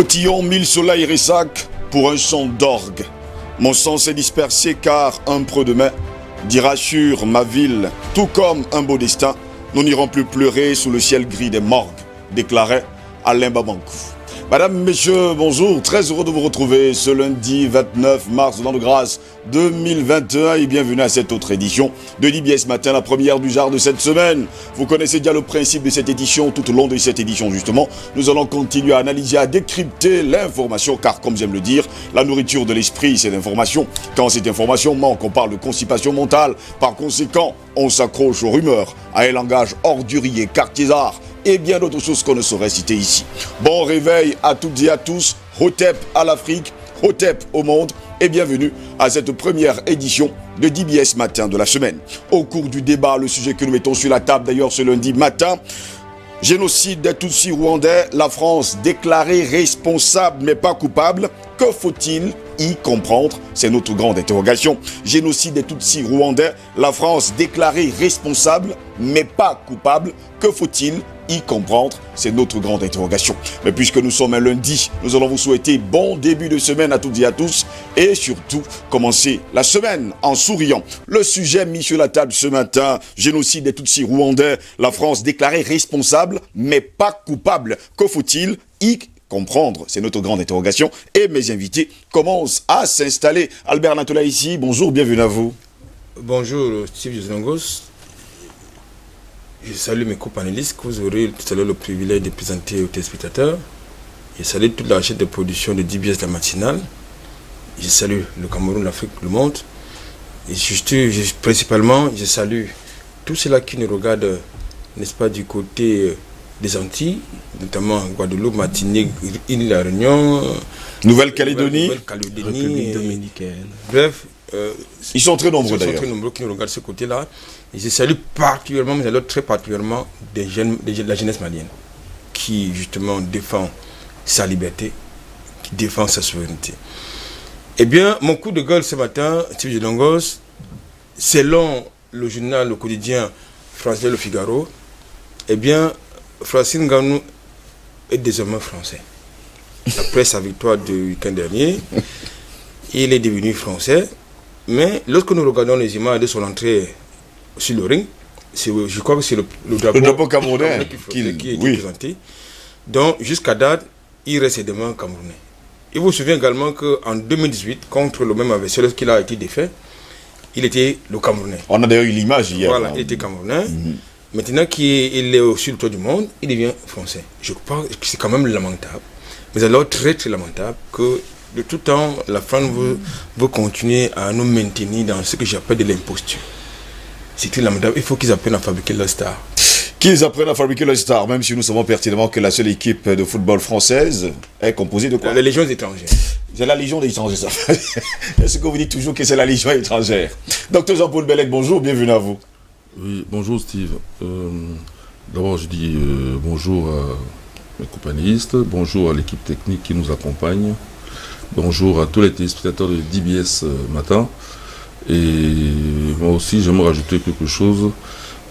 Cotillon, mille soleils ressac pour un son d'orgue. Mon sang s'est dispersé car un preux de mai dira sur ma ville, tout comme un beau destin, nous n'irons plus pleurer sous le ciel gris des morgues, déclarait Alain Babankou. Madame, messieurs, bonjour, très heureux de vous retrouver ce lundi 29 mars de l'an de grâce 2021 et bienvenue à cette autre édition de DBS Matin, la première du genre de cette semaine. Vous connaissez déjà le principe de cette édition, tout au long de cette édition justement, nous allons continuer à analyser, à décrypter l'information, car comme j'aime le dire, la nourriture de l'esprit c'est l'information. Quand cette information manque, on parle de constipation mentale, par conséquent, on s'accroche aux rumeurs, à un langage ordurier, cartésard, et bien d'autres choses qu'on ne saurait citer ici. Bon réveil à toutes et à tous, Hotep à l'Afrique, Hotep au monde, et bienvenue à cette première édition de DBS Matin de la semaine. Au cours du débat, le sujet que nous mettons sur la table d'ailleurs ce lundi matin, génocide des Tutsis rwandais, la France déclarée responsable mais pas coupable, que faut-il y comprendre? C'est notre grande interrogation. Génocide des Tutsis rwandais, la France déclarée responsable mais pas coupable, que faut-il y comprendre? C'est notre grande interrogation. Mais puisque nous sommes un lundi, nous allons vous souhaiter bon début de semaine à toutes et à tous et surtout commencer la semaine en souriant. Le sujet mis sur la table ce matin, génocide des Tutsis rwandais, la France déclarée responsable mais pas coupable. Que faut-il y comprendre? C'est notre grande interrogation et mes invités commencent à s'installer. Albert Natola ici, bonjour, bienvenue à vous. Bonjour Steve Josengos. Je salue mes co-panélistes que vous aurez tout à l'heure le privilège de présenter aux téléspectateurs. Je salue toute la chaîne de production de DBS La Matinale. Je salue le Cameroun, l'Afrique, le monde. Et principalement, je salue tous ceux-là qui nous regardent, n'est-ce pas, du côté des Antilles, notamment Guadeloupe, Martinique, île-La Réunion, Nouvelle-Calédonie, République dominicaine. Bref, ils sont très nombreux d'ailleurs. Ils sont très nombreux qui nous regardent de ce côté-là. Et je salue particulièrement, mais alors très particulièrement, la jeunesse malienne, qui justement défend sa liberté, qui défend sa souveraineté. Eh bien, mon coup de gueule ce matin, Steve Jolongos, selon le journal, le quotidien français Le Figaro, eh bien, Francis Ngannou est désormais français. Après sa victoire du week-end dernier, il est devenu français. Mais lorsque nous regardons les images de son entrée sur le ring, je crois que c'est le drapeau camerounais qui est présenté. Donc, jusqu'à date, il reste évidemment camerounais. Il vous souvient également qu'en 2018, contre le même adversaire, lorsqu'il a été défait, il était le Camerounais. On a d'ailleurs eu l'image hier. Voilà, il était Camerounais. Maintenant qu'il est sur le toit du monde, il devient français. Je crois que c'est quand même lamentable. Mais alors, très très lamentable que de tout temps, la France veut continuer à nous maintenir dans ce que j'appelle de l'imposture. C'est très lamentable. Il faut qu'ils apprennent à fabriquer leur star. Qu'ils apprennent à fabriquer leur star, même si nous savons pertinemment que la seule équipe de football française est composée de quoi? Les légions étrangères. C'est la Légion des étrangers, ça. Est-ce que vous dites toujours que c'est la Légion étrangère? Docteur Jean-Paul Bellec, bonjour, bienvenue à vous. Oui, bonjour Steve. D'abord, je dis bonjour à mes compagnonnistes, bonjour à l'équipe technique qui nous accompagne. Bonjour à tous les téléspectateurs de DBS Matin. Et moi aussi, j'aimerais rajouter quelque chose.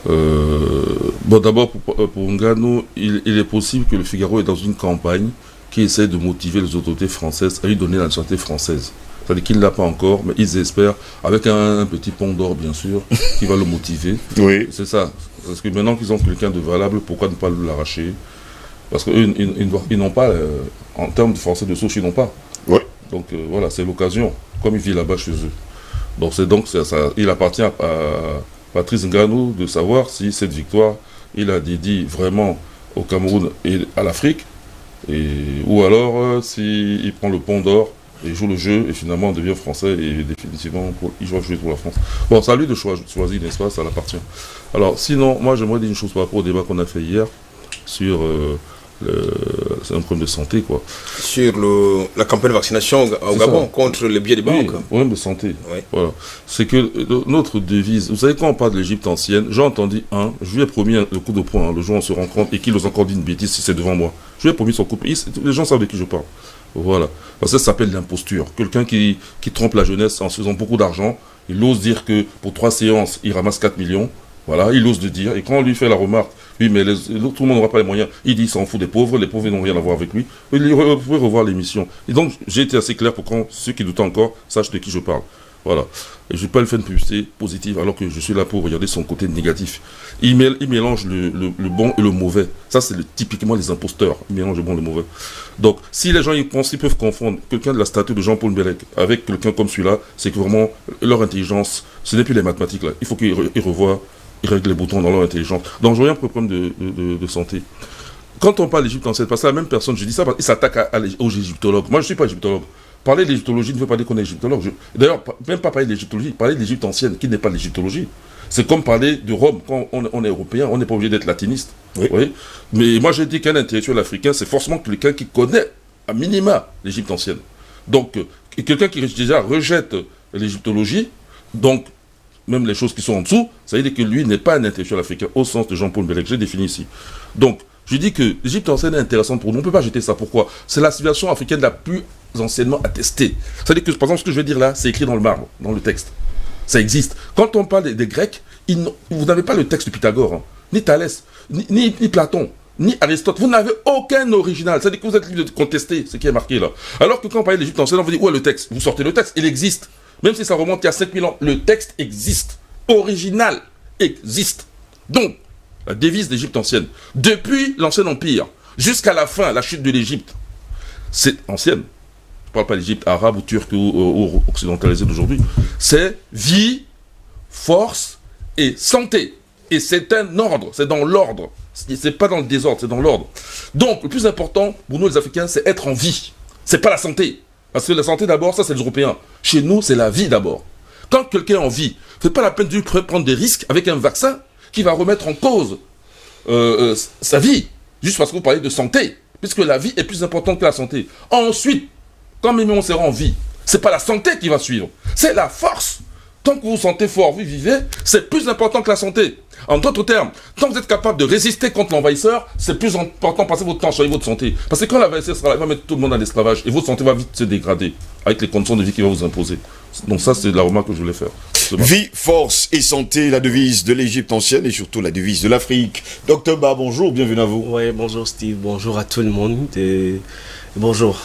Bon, d'abord, pour Ngannou, il est possible que le Figaro est dans une campagne qui essaie de motiver les autorités françaises à lui donner la nationalité française. C'est-à-dire qu'il ne l'a pas encore, mais ils espèrent, avec un petit pont d'or, bien sûr, qui va le motiver. Oui. C'est ça. Parce que maintenant qu'ils ont quelqu'un de valable, pourquoi ne pas l'arracher? Parce qu'ils ils n'ont pas, en termes de français de souche, ils n'ont pas. Oui. Donc voilà, c'est l'occasion, comme il vit là-bas chez eux. Donc il appartient à Patrice Ngannou de savoir si cette victoire, il a dédié vraiment au Cameroun et à l'Afrique, ou alors s'il prend le pont d'or et joue le jeu et finalement devient français et définitivement il va jouer pour la France. Bon, c'est à lui de choisir, n'est-ce pas, ça l'appartient. Alors sinon, moi j'aimerais dire une chose par rapport au débat qu'on a fait hier sur... c'est un problème de santé, quoi. Sur la campagne de vaccination au Gabon contre les billets de banque. Oui, problème de santé. Oui. Voilà. C'est que notre devise, vous savez, quand on parle de l'Égypte ancienne, j'ai entendu je lui ai promis le coup de poing, le jour où on se rencontre, et qu'il nous a encore dit une bêtise si c'est devant moi. Je lui ai promis son coup de poing. Les gens savent de qui je parle. Voilà. Parce que ça s'appelle l'imposture. Quelqu'un qui trompe la jeunesse en se faisant beaucoup d'argent, il ose dire que pour 3 séances, il ramasse 4 millions. Voilà, il ose le dire. Et quand on lui fait la remarque, oui, mais tout le monde n'aura pas les moyens, il dit, il s'en fout des pauvres, les pauvres n'ont rien à voir avec lui. Vous pouvez revoir l'émission. Et donc, j'ai été assez clair pour que ceux qui doutent encore sachent de qui je parle. Voilà. Et je ne vais pas le faire une publicité positive alors que je suis là pour regarder son côté négatif. Il mélange le bon et le mauvais. Ça, c'est typiquement les imposteurs. Ils mélangent le bon et le mauvais. Donc, si les gens ils pensent qu'ils peuvent confondre quelqu'un de la stature de Jean-Paul Mbelek avec quelqu'un comme celui-là, c'est que vraiment, leur intelligence, ce n'est plus les mathématiques là. Il faut qu'ils revoient, ils règlent les boutons dans leur intelligence. Donc, je reviens pour le problème de santé. Quand on parle d'Égypte ancienne, parce que la même personne, je dis ça, il s'attaque aux égyptologues. Moi, je ne suis pas égyptologue. Parler de l'égyptologie ne veut pas dire qu'on est égyptologue. D'ailleurs, même pas parler de l'égyptologie, parler de l'Égypte ancienne, qui n'est pas l'égyptologie. C'est comme parler de Rome. Quand on est européen, on n'est pas obligé d'être latiniste. Oui. Oui. Mais moi, je dis qu'un intellectuel africain, c'est forcément quelqu'un qui connaît, à minima, l'Égypte ancienne. Donc, quelqu'un qui déjà rejette l'égyptologie, donc, même les choses qui sont en dessous, ça veut dire que lui n'est pas un intellectuel africain, au sens de Jean-Paul Mbelek, j'ai défini ici. Donc, je dis que l'Égypte ancienne est intéressante pour nous. On ne peut pas jeter ça. Pourquoi ? C'est la civilisation africaine la plus anciennement attestée. C'est-à-dire que, par exemple, ce que je vais dire là, c'est écrit dans le marbre, dans le texte. Ça existe. Quand on parle des Grecs, vous n'avez pas le texte de Pythagore, hein, ni Thalès, ni Platon, ni Aristote. Vous n'avez aucun original. C'est-à-dire que vous êtes libre de contester ce qui est marqué là. Alors que quand on parle de l'Égypte ancienne, on vous dit où est le texte ? Vous sortez le texte, il existe. Même si ça remonte il y a 5000 ans, le texte existe. Original existe. Donc, la devise d'Égypte ancienne, depuis l'Ancien Empire, jusqu'à la fin, la chute de l'Égypte, c'est ancienne. Je ne parle pas d'Égypte arabe ou turque ou occidentalisée d'aujourd'hui. C'est vie, force et santé. Et c'est un ordre, c'est dans l'ordre. C'est pas dans le désordre, c'est dans l'ordre. Donc, le plus important pour nous les Africains, c'est être en vie. C'est pas la santé. Parce que la santé d'abord, ça c'est les Européens. Chez nous, c'est la vie d'abord. Quand quelqu'un est en vie, c'est pas la peine de lui prendre des risques avec un vaccin qui va remettre en cause sa vie, juste parce que vous parlez de santé, puisque la vie est plus importante que la santé. Ensuite, quand même on sera en vie, c'est pas la santé qui va suivre, c'est la force. Tant que vous vous sentez fort, vous vivez, c'est plus important que la santé. En d'autres termes, tant que vous êtes capable de résister contre l'envahisseur, c'est plus important de passer votre temps à soigner votre santé. Parce que quand l'envahisseur sera là, il va mettre tout le monde en esclavage et votre santé va vite se dégrader avec les conditions de vie qu'il va vous imposer. Donc ça, c'est la remarque que je voulais faire. Vie, force et santé, la devise de l'Égypte ancienne et surtout la devise de l'Afrique. Docteur Ba, bonjour, bienvenue à vous. Oui, bonjour Steve, bonjour à tout le monde et bonjour.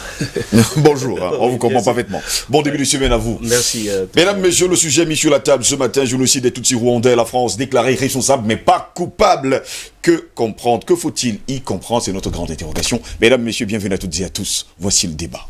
Bonjour, hein, on vous comprend parfaitement. Bon début de semaine à vous. Merci. Mesdames, messieurs, le sujet mis sur la table ce matin, génocide des Tutsis rwandais, la France déclarée responsable mais pas coupable. Que comprendre? Que faut-il y comprendre? C'est notre grande interrogation. Mesdames, messieurs, bienvenue à toutes et à tous. Voici le débat.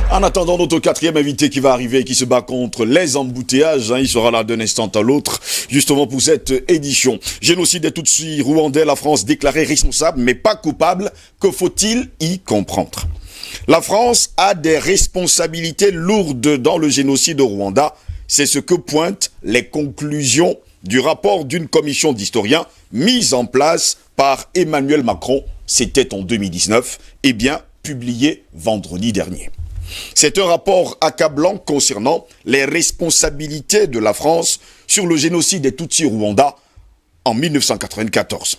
En attendant notre quatrième invité qui va arriver et qui se bat contre les embouteillages, il sera là d'un instant à l'autre, justement pour cette édition. Génocide des Tutsis rwandais, la France déclarée responsable mais pas coupable. Que faut-il y comprendre? La France a des responsabilités lourdes dans le génocide au Rwanda. C'est ce que pointent les conclusions du rapport d'une commission d'historiens mise en place par Emmanuel Macron. C'était en 2019 et bien publié vendredi dernier. C'est un rapport accablant concernant les responsabilités de la France sur le génocide des Tutsis rwandais en 1994.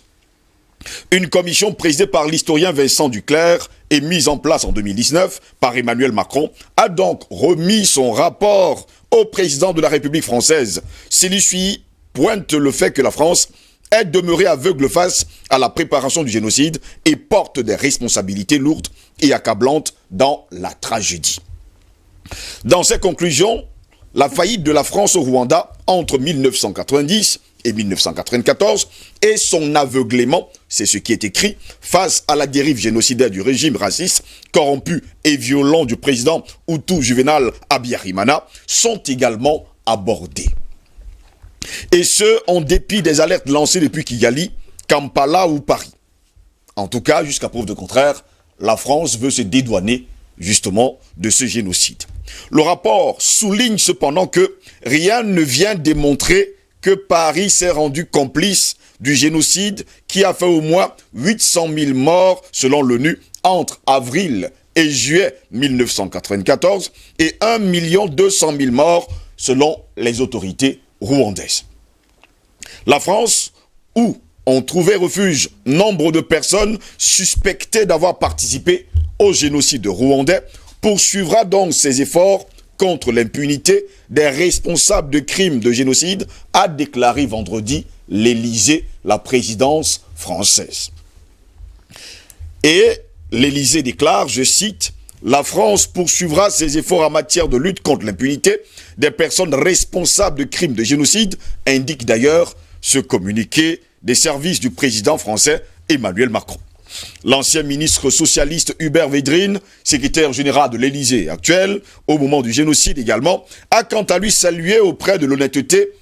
Une commission présidée par l'historien Vincent Duclercq et mise en place en 2019 par Emmanuel Macron a donc remis son rapport au président de la République française. Celui-ci pointe le fait que la France est demeurée aveugle face à la préparation du génocide et porte des responsabilités lourdes et accablantes dans la tragédie. Dans ses conclusions, la faillite de la France au Rwanda entre 1990 et 1994 et son aveuglement, c'est ce qui est écrit, face à la dérive génocidaire du régime raciste, corrompu et violent du président Hutu Juvenal Habyarimana, sont également abordés. Et ce, en dépit des alertes lancées depuis Kigali, Kampala ou Paris. En tout cas, jusqu'à preuve de contraire, la France veut se dédouaner justement de ce génocide. Le rapport souligne cependant que rien ne vient démontrer que Paris s'est rendu complice du génocide qui a fait au moins 800 000 morts selon l'ONU entre avril et juillet 1994 et 1 200 000 morts selon les autorités rwandaises. La France, où on trouvait refuge nombre de personnes suspectées d'avoir participé au génocide rwandais, poursuivra donc ses efforts contre l'impunité des responsables de crimes de génocide, a déclaré vendredi l'Élysée, la présidence française. Et l'Élysée déclare, je cite, « La France poursuivra ses efforts en matière de lutte contre l'impunité des personnes responsables de crimes de génocide », indique d'ailleurs ce communiqué des services du président français Emmanuel Macron. L'ancien ministre socialiste Hubert Védrine, secrétaire général de l'Élysée actuel, au moment du génocide également, a quant à lui salué auprès de l'honnêteté,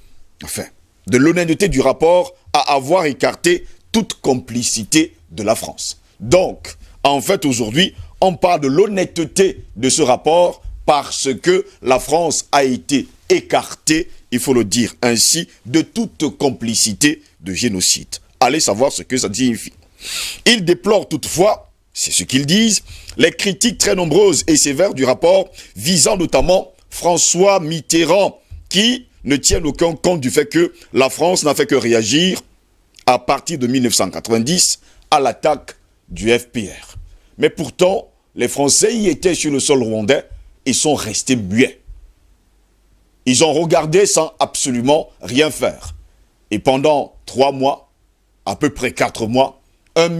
du rapport à avoir écarté toute complicité de la France. Donc, en fait, aujourd'hui, on parle de l'honnêteté de ce rapport parce que la France a été écartée, il faut le dire ainsi, de toute complicité de génocide. Allez savoir ce que ça signifie. Ils déplorent toutefois, c'est ce qu'ils disent, les critiques très nombreuses et sévères du rapport visant notamment François Mitterrand qui ne tiennent aucun compte du fait que la France n'a fait que réagir à partir de 1990 à l'attaque du FPR. Mais pourtant, les Français y étaient sur le sol rwandais et sont restés muets. Ils ont regardé sans absolument rien faire. Et pendant 3 mois, à peu près 4 mois, 1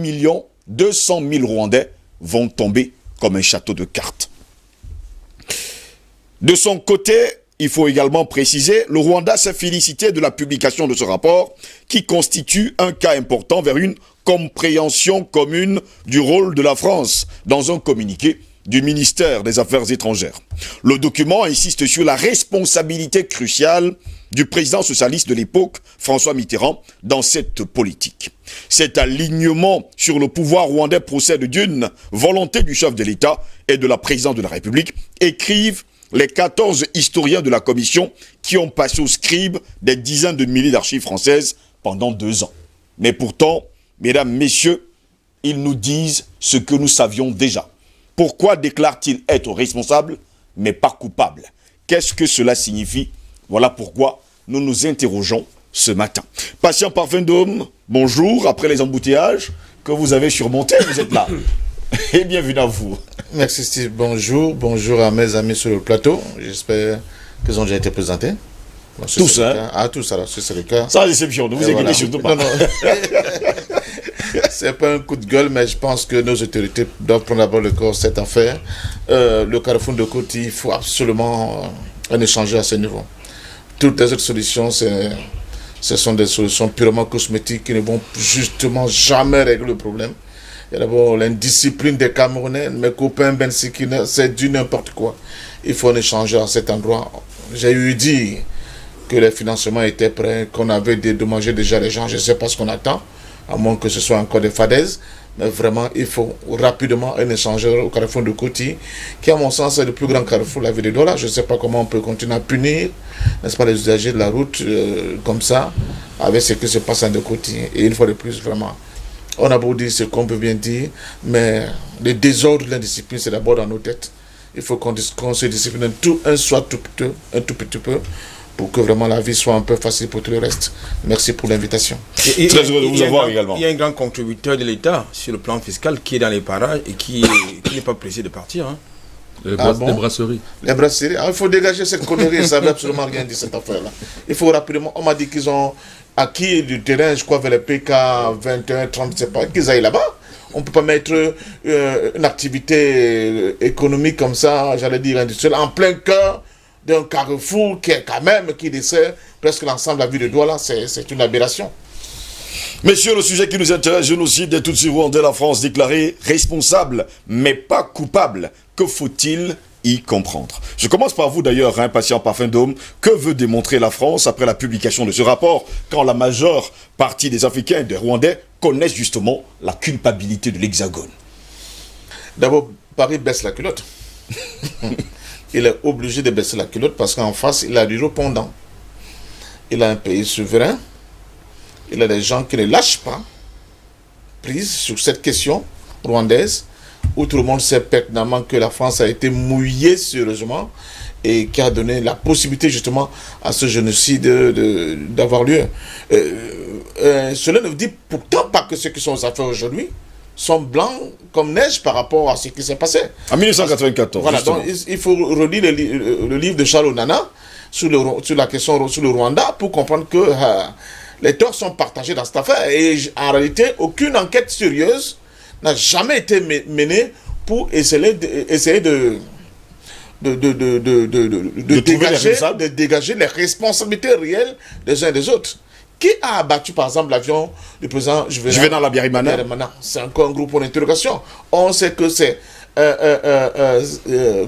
200 000 Rwandais vont tomber comme un château de cartes. De son côté, il faut également préciser, le Rwanda s'est félicité de la publication de ce rapport qui constitue un cas important vers une compréhension commune du rôle de la France dans un communiqué du ministère des Affaires étrangères. Le document insiste sur la responsabilité cruciale du président socialiste de l'époque, François Mitterrand, dans cette politique. Cet alignement sur le pouvoir rwandais procède d'une volonté du chef de l'État et de la présidente de la République, écrivent les 14 historiens de la commission qui ont passé au scribe des dizaines de milliers d'archives françaises pendant 2 ans. Mais pourtant, mesdames, messieurs, ils nous disent ce que nous savions déjà. Pourquoi déclarent-ils être responsables, mais pas coupables? Qu'est-ce que cela signifie? Voilà pourquoi nous nous interrogeons ce matin. Patient Parfum d'Homme, bonjour, après les embouteillages que vous avez surmontés, vous êtes là. Et bienvenue à vous. Merci Steve, bonjour à mes amis sur le plateau, j'espère qu'ils ont déjà été présentés. Bon, tous, hein? Ah, tous, alors, c'est le cas. Sans déception, ne vous inquiétez surtout pas. Non. C'est pas un coup de gueule, mais je pense que nos autorités doivent prendre d'abord le corps cette affaire. Le carrefour de Koti, il faut absolument un échange à ce niveau. Toutes les autres solutions, ce sont des solutions purement cosmétiques qui ne vont justement jamais régler le problème. Et d'abord, l'indiscipline des Camerounais, mes copains Ben Sikina, c'est du n'importe quoi. Il faut un échange à cet endroit. J'ai eu dit que les financements étaient prêts, qu'on avait dédommagé déjà les gens, je ne sais pas ce qu'on attend, à moins que ce soit encore des fadaises, mais vraiment, il faut rapidement un échangeur au carrefour de Koti, qui à mon sens est le plus grand carrefour de la ville de Douala. Je ne sais pas comment on peut continuer à punir, n'est-ce pas, les usagers de la route comme ça, avec ce qui se passe en de Koti. Et une fois de plus, vraiment, on a beau dire ce qu'on peut bien dire, mais le désordre de l'indiscipline, c'est d'abord dans nos têtes. Il faut qu'on se discipline un tout petit peu, pour que vraiment la vie soit un peu facile pour tout le reste. Merci pour l'invitation. Très heureux de vous avoir également. Il y a un grand contributeur de l'État sur le plan fiscal qui est dans les parages et qui n'est pas pressé de partir. Hein. Les brasseries. Les brasseries. Il faut dégager cette connerie, ça ne veut absolument rien dire cette affaire-là. Il faut rapidement, on m'a dit qu'ils ont acquis du terrain, je crois, vers les PK 21, 30, je ne sais pas, qu'ils aillent là-bas. On ne peut pas mettre une activité économique comme ça, j'allais dire industrielle, en plein cœur d'un carrefour qui dessert presque l'ensemble de la ville de Douala. C'est une aberration. Messieurs, le sujet qui nous intéresse, génocide des Tutsis rwandais, la France déclarée responsable, mais pas coupable. Que faut-il y comprendre? Je commence par vous d'ailleurs, Patient Parfum d'Homme. Que veut démontrer la France après la publication de ce rapport, quand la majeure partie des Africains et des Rwandais connaissent justement la culpabilité de l'Hexagone? D'abord, Paris baisse la culotte. Il est obligé de baisser la culotte parce qu'en face, il a du répondant. Il a un pays souverain. Il a des gens qui ne lâchent pas prise sur cette question rwandaise, où tout le monde sait pertinemment que la France a été mouillée sérieusement et qui a donné la possibilité justement à ce génocide d'avoir lieu. Cela ne dit pourtant pas que ceux qui sont aux affaires aujourd'hui sont blancs comme neige par rapport à ce qui s'est passé. En 1994. Voilà, justement. donc il faut relire le livre de Charles Onana sur la question sur le Rwanda pour comprendre que les torts sont partagés dans cette affaire. Et en réalité, aucune enquête sérieuse n'a jamais été menée pour essayer de dégager les responsabilités réelles des uns et des autres. Qui a abattu, par exemple, l'avion du président Juvenal Habyarimana? C'est encore un groupe pour l'interrogation. On sait que c'est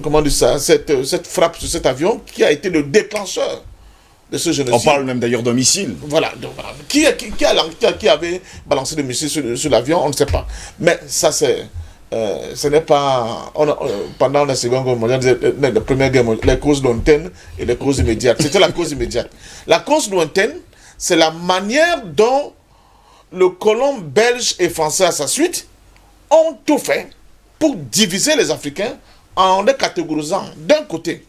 comment dire ça, cette frappe sur cet avion qui a été le déclencheur de ce génocide. On parle même d'ailleurs d'un missile. Voilà. Donc, voilà. Qui avait balancé le missile sur l'avion, on ne sait pas. Mais ça, c'est... ce n'est pas... pendant la Seconde Guerre mondiale, la Première Guerre mondiale, les causes lointaines et les causes immédiates. C'était la cause immédiate. La cause lointaine, c'est la manière dont le colon belge et français à sa suite ont tout fait pour diviser les Africains en les catégorisant d'un côté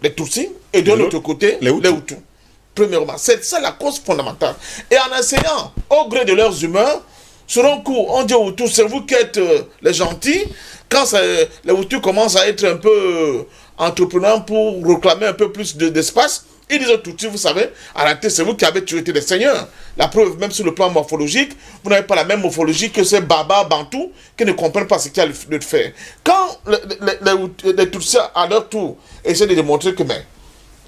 les Tutsis et de l'autre côté les Hutus. Premièrement, c'est ça la cause fondamentale. Et en essayant, au gré de leurs humeurs, sur un coup, on dit aux Hutus, c'est vous qui êtes les gentils. Quand les Hutus commencent à être un peu entrepreneurs pour réclamer un peu plus d'espace, ils disent aux Tutsis, vous savez, en réalité, c'est vous qui avez tué les seigneurs. La preuve, même sur le plan morphologique, vous n'avez pas la même morphologie que ces barbares bantous qui ne comprennent pas ce qu'il y a de faire. Quand les Tutsis, à leur tour, essaient de démontrer que, mais,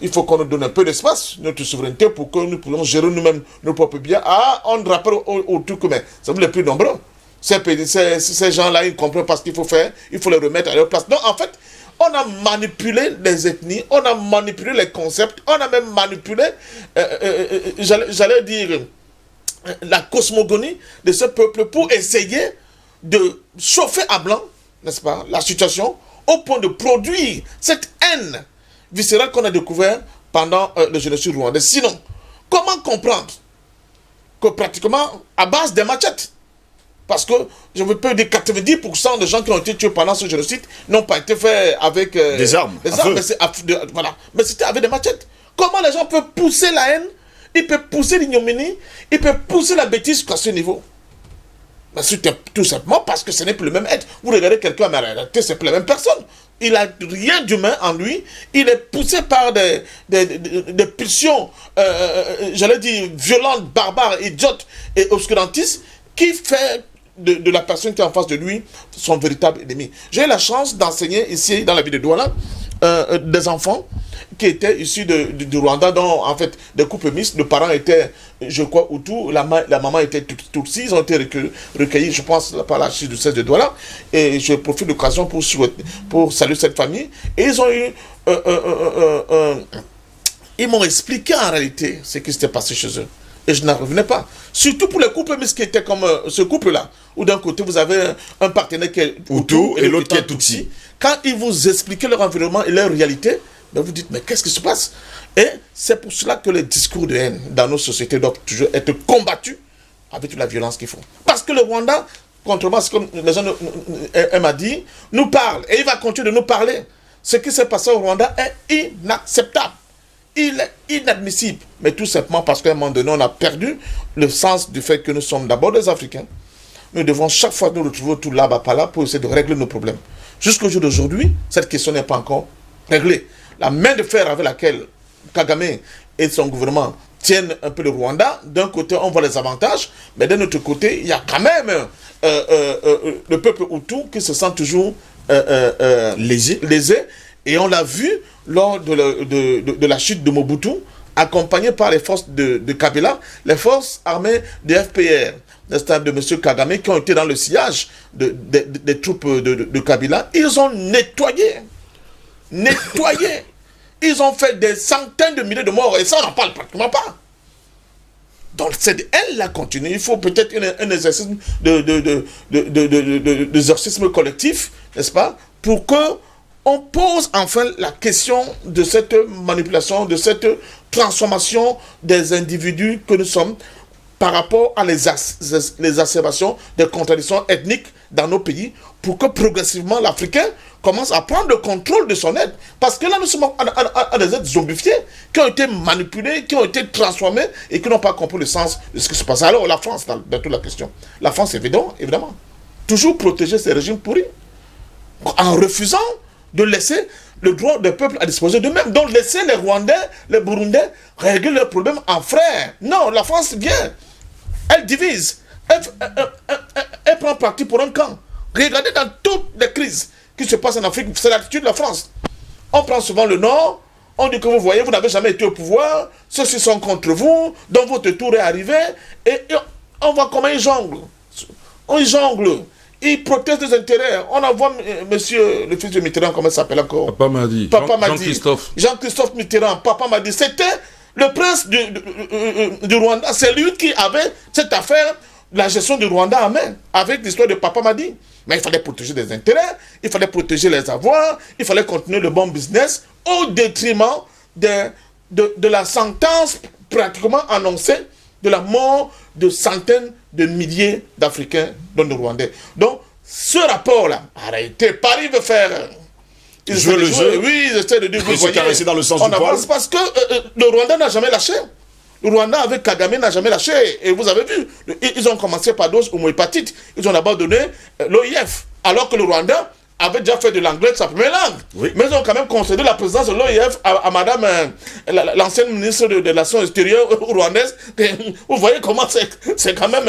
il faut qu'on nous donne un peu d'espace, notre souveraineté, pour que nous puissions gérer nous-mêmes nos propres biens. Ah, on rappelle au tout que, mais, c'est vous les plus nombreux. Ces gens-là, ils comprennent pas ce qu'il faut faire, il faut les remettre à leur place. Donc, en fait, on a manipulé les ethnies, on a manipulé les concepts, on a même manipulé, j'allais dire, la cosmogonie de ce peuple pour essayer de chauffer à blanc, n'est-ce pas, la situation, au point de produire cette haine viscérale qu'on a découvert pendant le génocide rwandais. Sinon, comment comprendre que pratiquement à base des machettes, parce que je peux dire 90% des gens qui ont été tués pendant ce génocide n'ont pas été faits avec des armes. Voilà. Mais c'était avec des machettes. Comment les gens peuvent pousser la haine, ils peuvent pousser l'ignominie, ils peuvent pousser la bêtise jusqu'à ce niveau? Mais c'est tout simplement parce que ce n'est plus le même être. Vous regardez quelqu'un, mais en réalité, c'est plus la même personne. Il n'a rien d'humain en lui. Il est poussé par des pulsions, j'allais dire, violentes, barbares, idiotes et obscurantistes qui fait de la personne qui est en face de lui son véritable ennemi. J'ai eu la chance d'enseigner ici, dans la ville de Douala, des enfants qui étaient issus du Rwanda, dont en fait des couples mixtes. Les parents étaient, je crois, Hutus, la maman était Tutsi. Ils ont été recueillis, je pense, par l'archidiocèse de Douala. Et je profite de l'occasion pour saluer cette famille. Et ils ont eu ils m'ont expliqué en réalité ce qui s'était passé chez eux. Et je n'en revenais pas. Surtout pour les couples mixtes qui étaient comme ce couple-là, où d'un côté vous avez un partenaire qui est Hutu et l'autre qui est Tutsi. Quand ils vous expliquent leur environnement et leur réalité, ben vous dites, mais qu'est-ce qui se passe? Et c'est pour cela que les discours de haine dans nos sociétés doivent toujours être combattus avec toute la violence qu'ils font. Parce que le Rwanda, contrairement à ce que les gens m'a dit, nous parle. Et il va continuer de nous parler. Ce qui s'est passé au Rwanda est inacceptable. Il est inadmissible. Mais tout simplement parce qu'à un moment donné, on a perdu le sens du fait que nous sommes d'abord des Africains. Nous devons chaque fois nous retrouver tout là-bas, par là, pour essayer de régler nos problèmes. Jusqu'au jour d'aujourd'hui, cette question n'est pas encore réglée. La main de fer avec laquelle Kagame et son gouvernement tiennent un peu le Rwanda, d'un côté, on voit les avantages, mais d'un autre côté, il y a quand même le peuple Hutu qui se sent toujours lésé. Et on l'a vu lors de la chute de Mobutu, accompagné par les forces de Kabila, les forces armées de FPR, de M. Kagame, qui ont été dans le sillage des troupes de Kabila. Ils ont nettoyé. Ils ont fait des centaines de milliers de morts, et ça, on n'en parle pratiquement pas. Donc, cette haine-là continue. Il faut peut-être un exercice d'exorcisme collectif, n'est-ce pas, pour que on pose enfin la question de cette manipulation, de cette transformation des individus que nous sommes par rapport à les exacerbations des contradictions ethniques dans nos pays, pour que progressivement l'Africain commence à prendre le contrôle de son aide. Parce que là, nous sommes à des êtres zombifiés, qui ont été manipulés, qui ont été transformés et qui n'ont pas compris le sens de ce qui se passe. Alors, la France, dans toute la question. La France, évidemment. toujours protéger ces régimes pourris, en refusant de laisser le droit des peuples à disposer d'eux-mêmes. Donc laisser les Rwandais, les Burundais régler leurs problèmes en frères. Non, la France vient, elle divise, elle prend parti pour un camp. Regardez dans toutes les crises qui se passent en Afrique, c'est l'attitude de la France. On prend souvent le Nord, on dit que vous voyez, vous n'avez jamais été au pouvoir, ceux-ci sont contre vous, donc votre tour est arrivé, et on voit comment ils jonglent. On jongle. Ils protègent des intérêts. On envoie monsieur, le fils de Mitterrand, comment il s'appelle encore? Papa m'a dit. Jean-Christophe. Jean-Christophe Mitterrand, papa m'a dit. C'était le prince du Rwanda. C'est lui qui avait cette affaire, la gestion du Rwanda en main, avec l'histoire de papa m'a dit. Mais il fallait protéger des intérêts, il fallait protéger les avoirs, il fallait continuer le bon business au détriment de la sentence pratiquement annoncée de la mort de centaines de milliers d'Africains dont de Rwandais. Donc, ce rapport-là, arrêtez, Paris veut faire... Jouer le jeu. Oui, ils essaient de dire... Ils se caresser dans le sens du poil. Parce que le Rwanda n'a jamais lâché. Le Rwanda avec Kagame n'a jamais lâché. Et vous avez vu, ils ont commencé par dose homohépatite. Ils ont d'abord donné l'OIF. Alors que le Rwanda avait déjà fait de l'anglais de sa première langue. Oui. Mais ils ont quand même concédé la présidence de l'OIF à madame, l'ancienne ministre de l'Action extérieure rwandaise. Vous voyez comment c'est quand même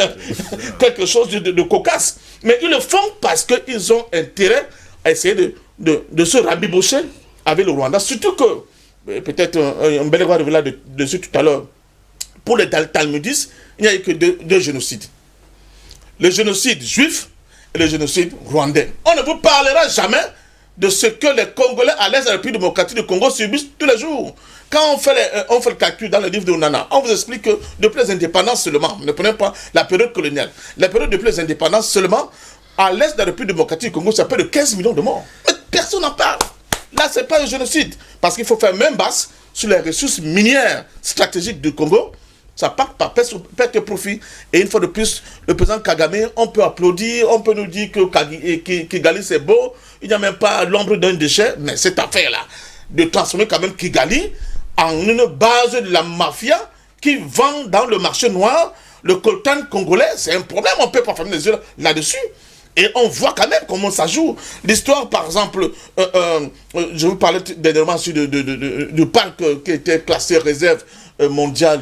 quelque chose de cocasse. Mais ils le font parce qu'ils ont intérêt à essayer de se rabibocher avec le Rwanda. Surtout que, peut-être un bel va revenir là-dessus tout à l'heure, pour les talmudistes, il n'y a eu que deux génocides. Le génocide juif et le génocide rwandais. On ne vous parlera jamais de ce que les Congolais à l'est de la République démocratique du Congo subissent tous les jours. Quand on fait le calcul dans le livre de Onana, on vous explique que depuis les indépendances seulement, ne prenez pas la période coloniale, la période depuis les indépendances seulement, à l'est de la République démocratique du Congo, ça peut de 15 millions de morts. Mais personne n'en parle. Là, ce n'est pas un génocide. Parce qu'il faut faire main basse sur les ressources minières stratégiques du Congo. Ça part par perte de profit. Et une fois de plus, le président Kagame, on peut applaudir, on peut nous dire que Kigali c'est beau, il n'y a même pas l'ombre d'un déchet, mais cette affaire-là, de transformer quand même Kigali en une base de la mafia qui vend dans le marché noir le coltan congolais, c'est un problème, on ne peut pas fermer les yeux là-dessus. Et on voit quand même comment ça joue. L'histoire, par exemple, je vous parlais dernièrement du parc qui était classé réserve mondiale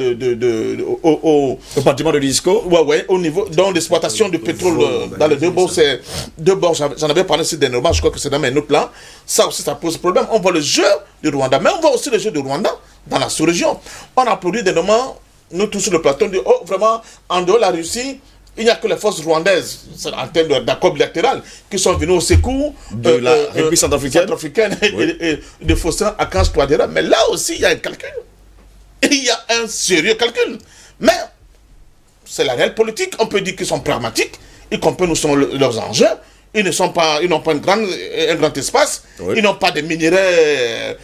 au bâtiment de l'ISCO. Ouais, au niveau dans l'exploitation du pétrole dans les deux bords, c'est deux bords. J'en avais parlé aussi dernièrement, je crois que c'est dans mes notes là. Ça aussi, ça pose problème. On voit le jeu du Rwanda, mais on voit aussi le jeu du Rwanda dans la sous-région. On a produit dernièrement, nous tous sur le plateau, on dit, oh, vraiment, en dehors de la Russie, il n'y a que les forces rwandaises, en termes d'accord bilatéral, qui sont venues au secours de la République centrafricaine et de Faustin Archange Touadéra. Mais là aussi, il y a un calcul. Il y a un sérieux calcul. Mais c'est la réelle politique. On peut dire qu'ils sont pragmatiques, y compris nous sont leurs enjeux. Ils n'ont pas un grand espace. Oui. Ils n'ont pas de minerais,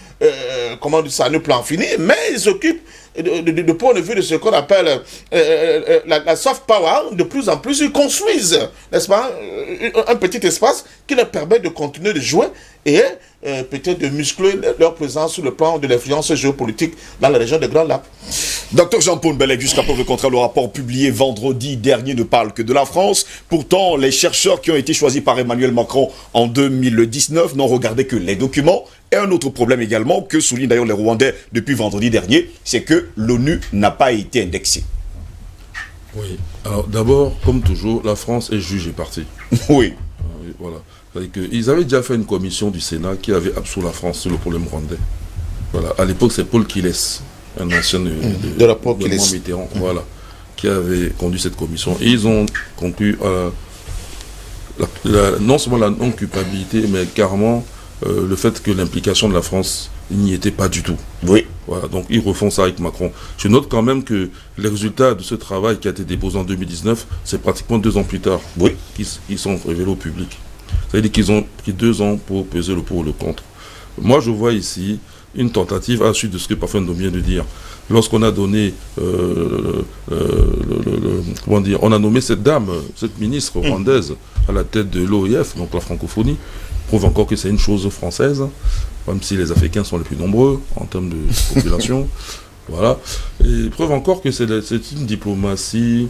comment on dit ça, un plan fini. Mais ils s'occupent de point de vue de ce qu'on appelle la soft power. De plus en plus, ils construisent, n'est-ce pas, un petit espace qui leur permet de continuer de jouer et peut-être de muscler leur présence sur le plan de l'influence géopolitique dans la région des Grands Lacs. Docteur Jean-Paul Bellec, jusqu'à preuve contraire, le rapport publié vendredi dernier ne parle que de la France. Pourtant, les chercheurs qui ont été choisis par Emmanuel Macron en 2019 n'ont regardé que les documents. Et un autre problème également, que soulignent d'ailleurs les Rwandais depuis vendredi dernier, c'est que l'ONU n'a pas été indexée. Oui. Alors d'abord, comme toujours, la France est juge et partie. Oui. Voilà. Ils avaient déjà fait une commission du Sénat qui avait absous la France sur le problème rwandais. Voilà. À l'époque, c'est Paul Kiles, un ancien de la Mitterrand, voilà, qui avait conduit cette commission. Et ils ont conclu non seulement la non-culpabilité, mais carrément le fait que l'implication de la France n'y était pas du tout. Oui. Voilà, donc ils refont ça avec Macron. Je note quand même que les résultats de ce travail qui a été déposé en 2019, c'est pratiquement 2 ans plus tard qu'ils sont révélés au public. Ça veut dire qu'ils ont pris 2 ans pour peser le pour ou le contre. Moi, je vois ici une tentative, à la suite de ce que parfois on vient de dire. Lorsqu'on a donné, comment dire, on a nommé cette dame, cette ministre rwandaise à la tête de l'OIF, donc la francophonie, prouve encore que c'est une chose française, même si les Africains sont les plus nombreux en termes de population. Voilà. Et preuve encore que c'est une diplomatie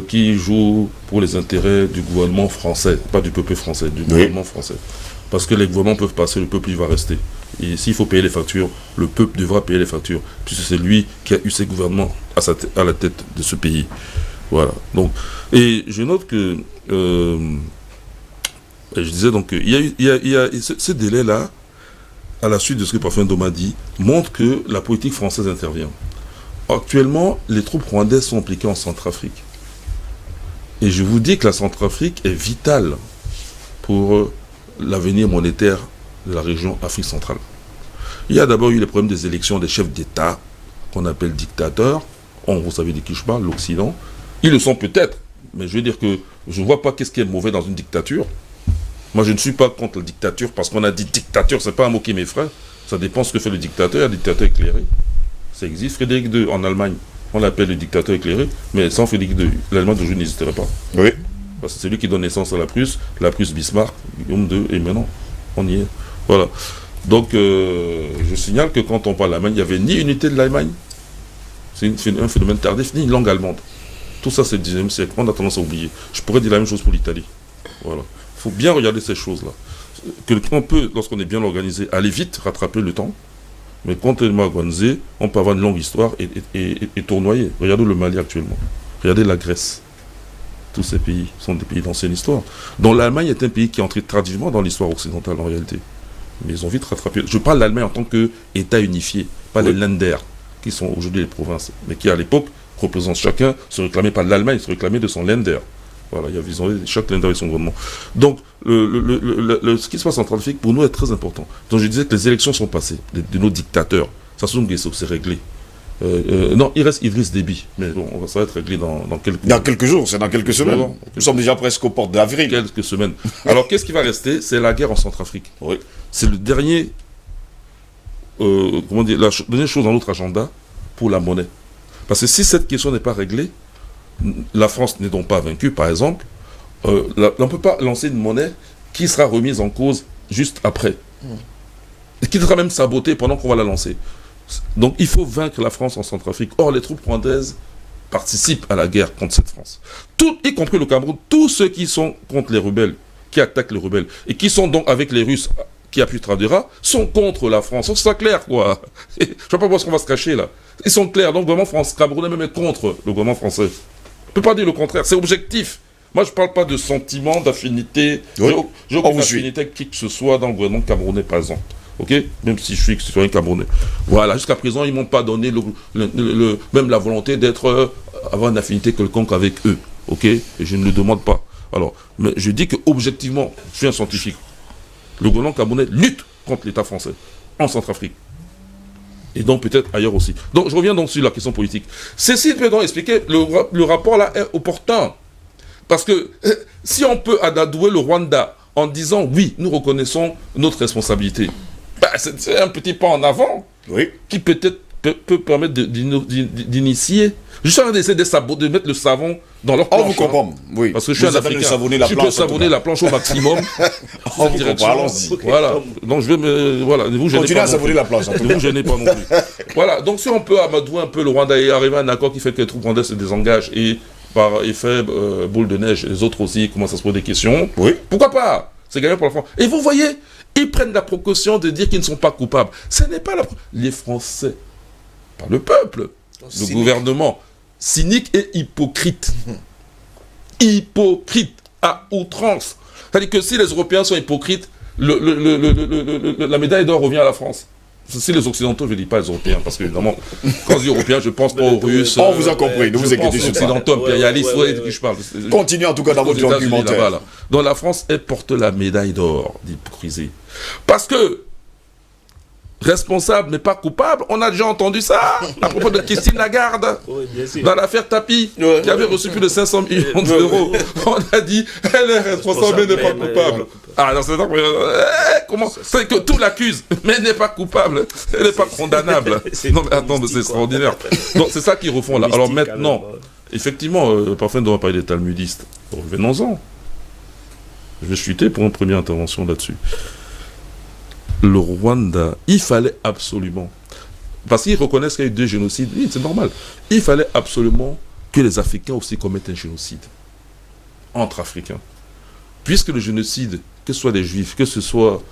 qui joue pour les intérêts du gouvernement français, pas du peuple français, du gouvernement français. Parce que les gouvernements peuvent passer, le peuple il va rester. Et s'il faut payer les factures, le peuple devra payer les factures, puisque c'est lui qui a eu ses gouvernements à la tête de ce pays. Voilà. Donc, et je note que, je disais donc, il y a ce délai-là, à la suite de ce que Parfait Ndoma dit, montre que la politique française intervient. Actuellement, les troupes rwandaises sont impliquées en Centrafrique. Et je vous dis que la Centrafrique est vitale pour l'avenir monétaire de la région Afrique centrale. Il y a d'abord eu les problèmes des élections des chefs d'État, qu'on appelle dictateurs. Vous savez de qui je parle, l'Occident. Ils le sont peut-être, mais je veux dire que je ne vois pas qu'est-ce qui est mauvais dans une dictature. Moi, je ne suis pas contre la dictature, parce qu'on a dit dictature, c'est pas un mot qui m'effraie. Ça dépend ce que fait le dictateur. Il y a le dictateur éclairé. Ça existe. Frédéric II, en Allemagne, on l'appelle le dictateur éclairé, mais sans Frédéric II, l'Allemagne d'aujourd'hui n'existerait pas. Oui. Parce que c'est lui qui donne naissance à la Prusse Bismarck, Guillaume II, et maintenant, on y est. Voilà. Donc, je signale que quand on parle d'Allemagne, il n'y avait ni unité de l'Allemagne, c'est un phénomène tardif, ni une langue allemande. Tout ça, c'est le 19e siècle. On a tendance à oublier. Je pourrais dire la même chose pour l'Italie. Voilà. Il faut bien regarder ces choses-là. On peut, lorsqu'on est bien organisé, aller vite, rattraper le temps. Mais quand on est mal organisé, on peut avoir une longue histoire et tournoyer. Regardez le Mali actuellement. Regardez la Grèce. Tous ces pays sont des pays d'ancienne histoire. Donc l'Allemagne est un pays qui est entré tardivement dans l'histoire occidentale en réalité. Mais ils ont vite rattrapé. Je parle de l'Allemagne en tant qu'État unifié, pas les Länder, qui sont aujourd'hui les provinces, mais qui à l'époque représentent chacun, se réclamait pas de l'Allemagne, se réclamait de son Länder. Voilà, chaque Länder et son gouvernement. Donc ce qui se passe en Centrafrique pour nous est très important. Donc je disais que les élections sont passées de nos dictateurs. Sassou Nguesso, c'est réglé. Non, il reste Idriss Déby, mais bon, ça va être réglé dans quelques jours, c'est dans quelques semaines. Nous sommes déjà presque aux portes d'avril. Quelques semaines. Alors, qu'est-ce qui va rester? C'est la guerre en Centrafrique. Oui. C'est le dernier, la dernière chose dans notre agenda pour la monnaie. Parce que si cette question n'est pas réglée, la France n'est donc pas vaincue, par exemple, on ne peut pas lancer une monnaie qui sera remise en cause juste après. Et qui sera même sabotée pendant qu'on va la lancer. Donc il faut vaincre la France en Centrafrique. Or, les troupes rwandaises participent à la guerre contre cette France. Y compris le Cameroun, tous ceux qui sont contre les rebelles, qui attaquent les rebelles, et qui sont donc avec les Russes qui appuient Tradera, sont contre la France. C'est ça clair, quoi. Je ne sais pas pourquoi on va se cacher, là. Ils sont clairs. Donc, le gouvernement camerounais même est contre le gouvernement français. On ne peut pas dire le contraire. C'est objectif. Moi, je ne parle pas de sentiment, d'affinité. Oui. J'ai aucune affinité avec qui que ce soit dans le gouvernement camerounais, par exemple. Ok, même si je suis citoyen camerounais. Voilà, jusqu'à présent, ils ne m'ont pas donné même la volonté avoir une affinité quelconque avec eux. Ok, et je ne le demande pas. Alors, mais je dis que objectivement, je suis un scientifique. Le gouvernement camerounais lutte contre l'État français en Centrafrique. Et donc peut-être ailleurs aussi. Donc je reviens donc sur la question politique. Cécile peut donc expliquer, le rapport là est opportun. Parce que si on peut adouer le Rwanda en disant oui, nous reconnaissons notre responsabilité, c'est un petit pas en avant, oui, qui peut-être peut permettre d'initier. Je suis en train d'essayer de mettre le savon dans leur planche. On vous comprend, oui. Parce que je suis un Africain. Je peux savonner la planche au maximum. On vous comprend, allons-y. Voilà. Donc je vais voilà. Continuez à savonner la planche. Ne vous gênez pas non plus. Voilà. Donc si on peut amadouer un peu le Rwanda et arriver à un accord qui fait que les troupes rwandaises se désengagent et par effet boule de neige, les autres aussi commencent à se poser des questions. Oui. Pourquoi pas? C'est gagnant pour la France. Et vous voyez, ils prennent la précaution de dire qu'ils ne sont pas coupables. Ce n'est pas les Français, pas le peuple, le gouvernement, cynique et hypocrite. Hypocrite à outrance. C'est-à-dire que si les Européens sont hypocrites, la médaille d'or revient à la France. Si les Occidentaux, je ne dis pas les Européens, parce que évidemment, quand je dis Européens, je pense pas aux Russes. On vous a compris, ne vous inquiétez pas. Occidentaux, impérialistes, de qui je parle. Continuez en tout cas dans votre argumentaire. Donc la France, elle porte la médaille d'or d'hypocrisie. Parce que, responsable mais pas coupable, on a déjà entendu ça à propos de Christine Lagarde, dans l'affaire Tapi, qui avait reçu plus de 500 millions d'euros. On a dit, elle est responsable mais n'est pas coupable. Ah non, c'est comment? C'est que tout l'accuse, mais elle n'est pas coupable, elle n'est pas condamnable. Non mais attends, c'est extraordinaire. Donc c'est ça qu'ils refont là. Alors maintenant, effectivement, parfois on doit parler des talmudistes. Revenons-en. Je vais chuter pour une première intervention là-dessus. Le Rwanda, il fallait absolument, parce qu'ils reconnaissent qu'il y a eu 2 génocides, oui, c'est normal, il fallait absolument que les Africains aussi commettent un génocide entre Africains. Puisque le génocide, que ce soit des Juifs, que ce soit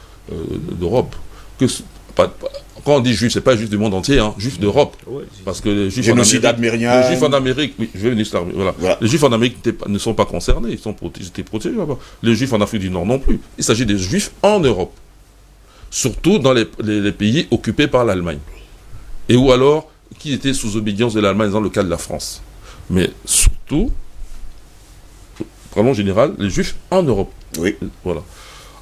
d'Europe, quand on dit Juifs, c'est pas Juifs du monde entier, hein, Juifs d'Europe. Ouais, parce que les Juifs génocide admérien. les Juifs en Amérique, oui, je vais venir sur voilà. Les Juifs en Amérique ne sont pas concernés, ils étaient protégés là-bas. Les Juifs en Afrique du Nord non plus. Il s'agit des Juifs en Europe. Surtout dans les pays occupés par l'Allemagne. Et ou alors, qui étaient sous obédience de l'Allemagne, dans le cas de la France. Mais surtout, vraiment en général, les Juifs en Europe. Oui. Voilà.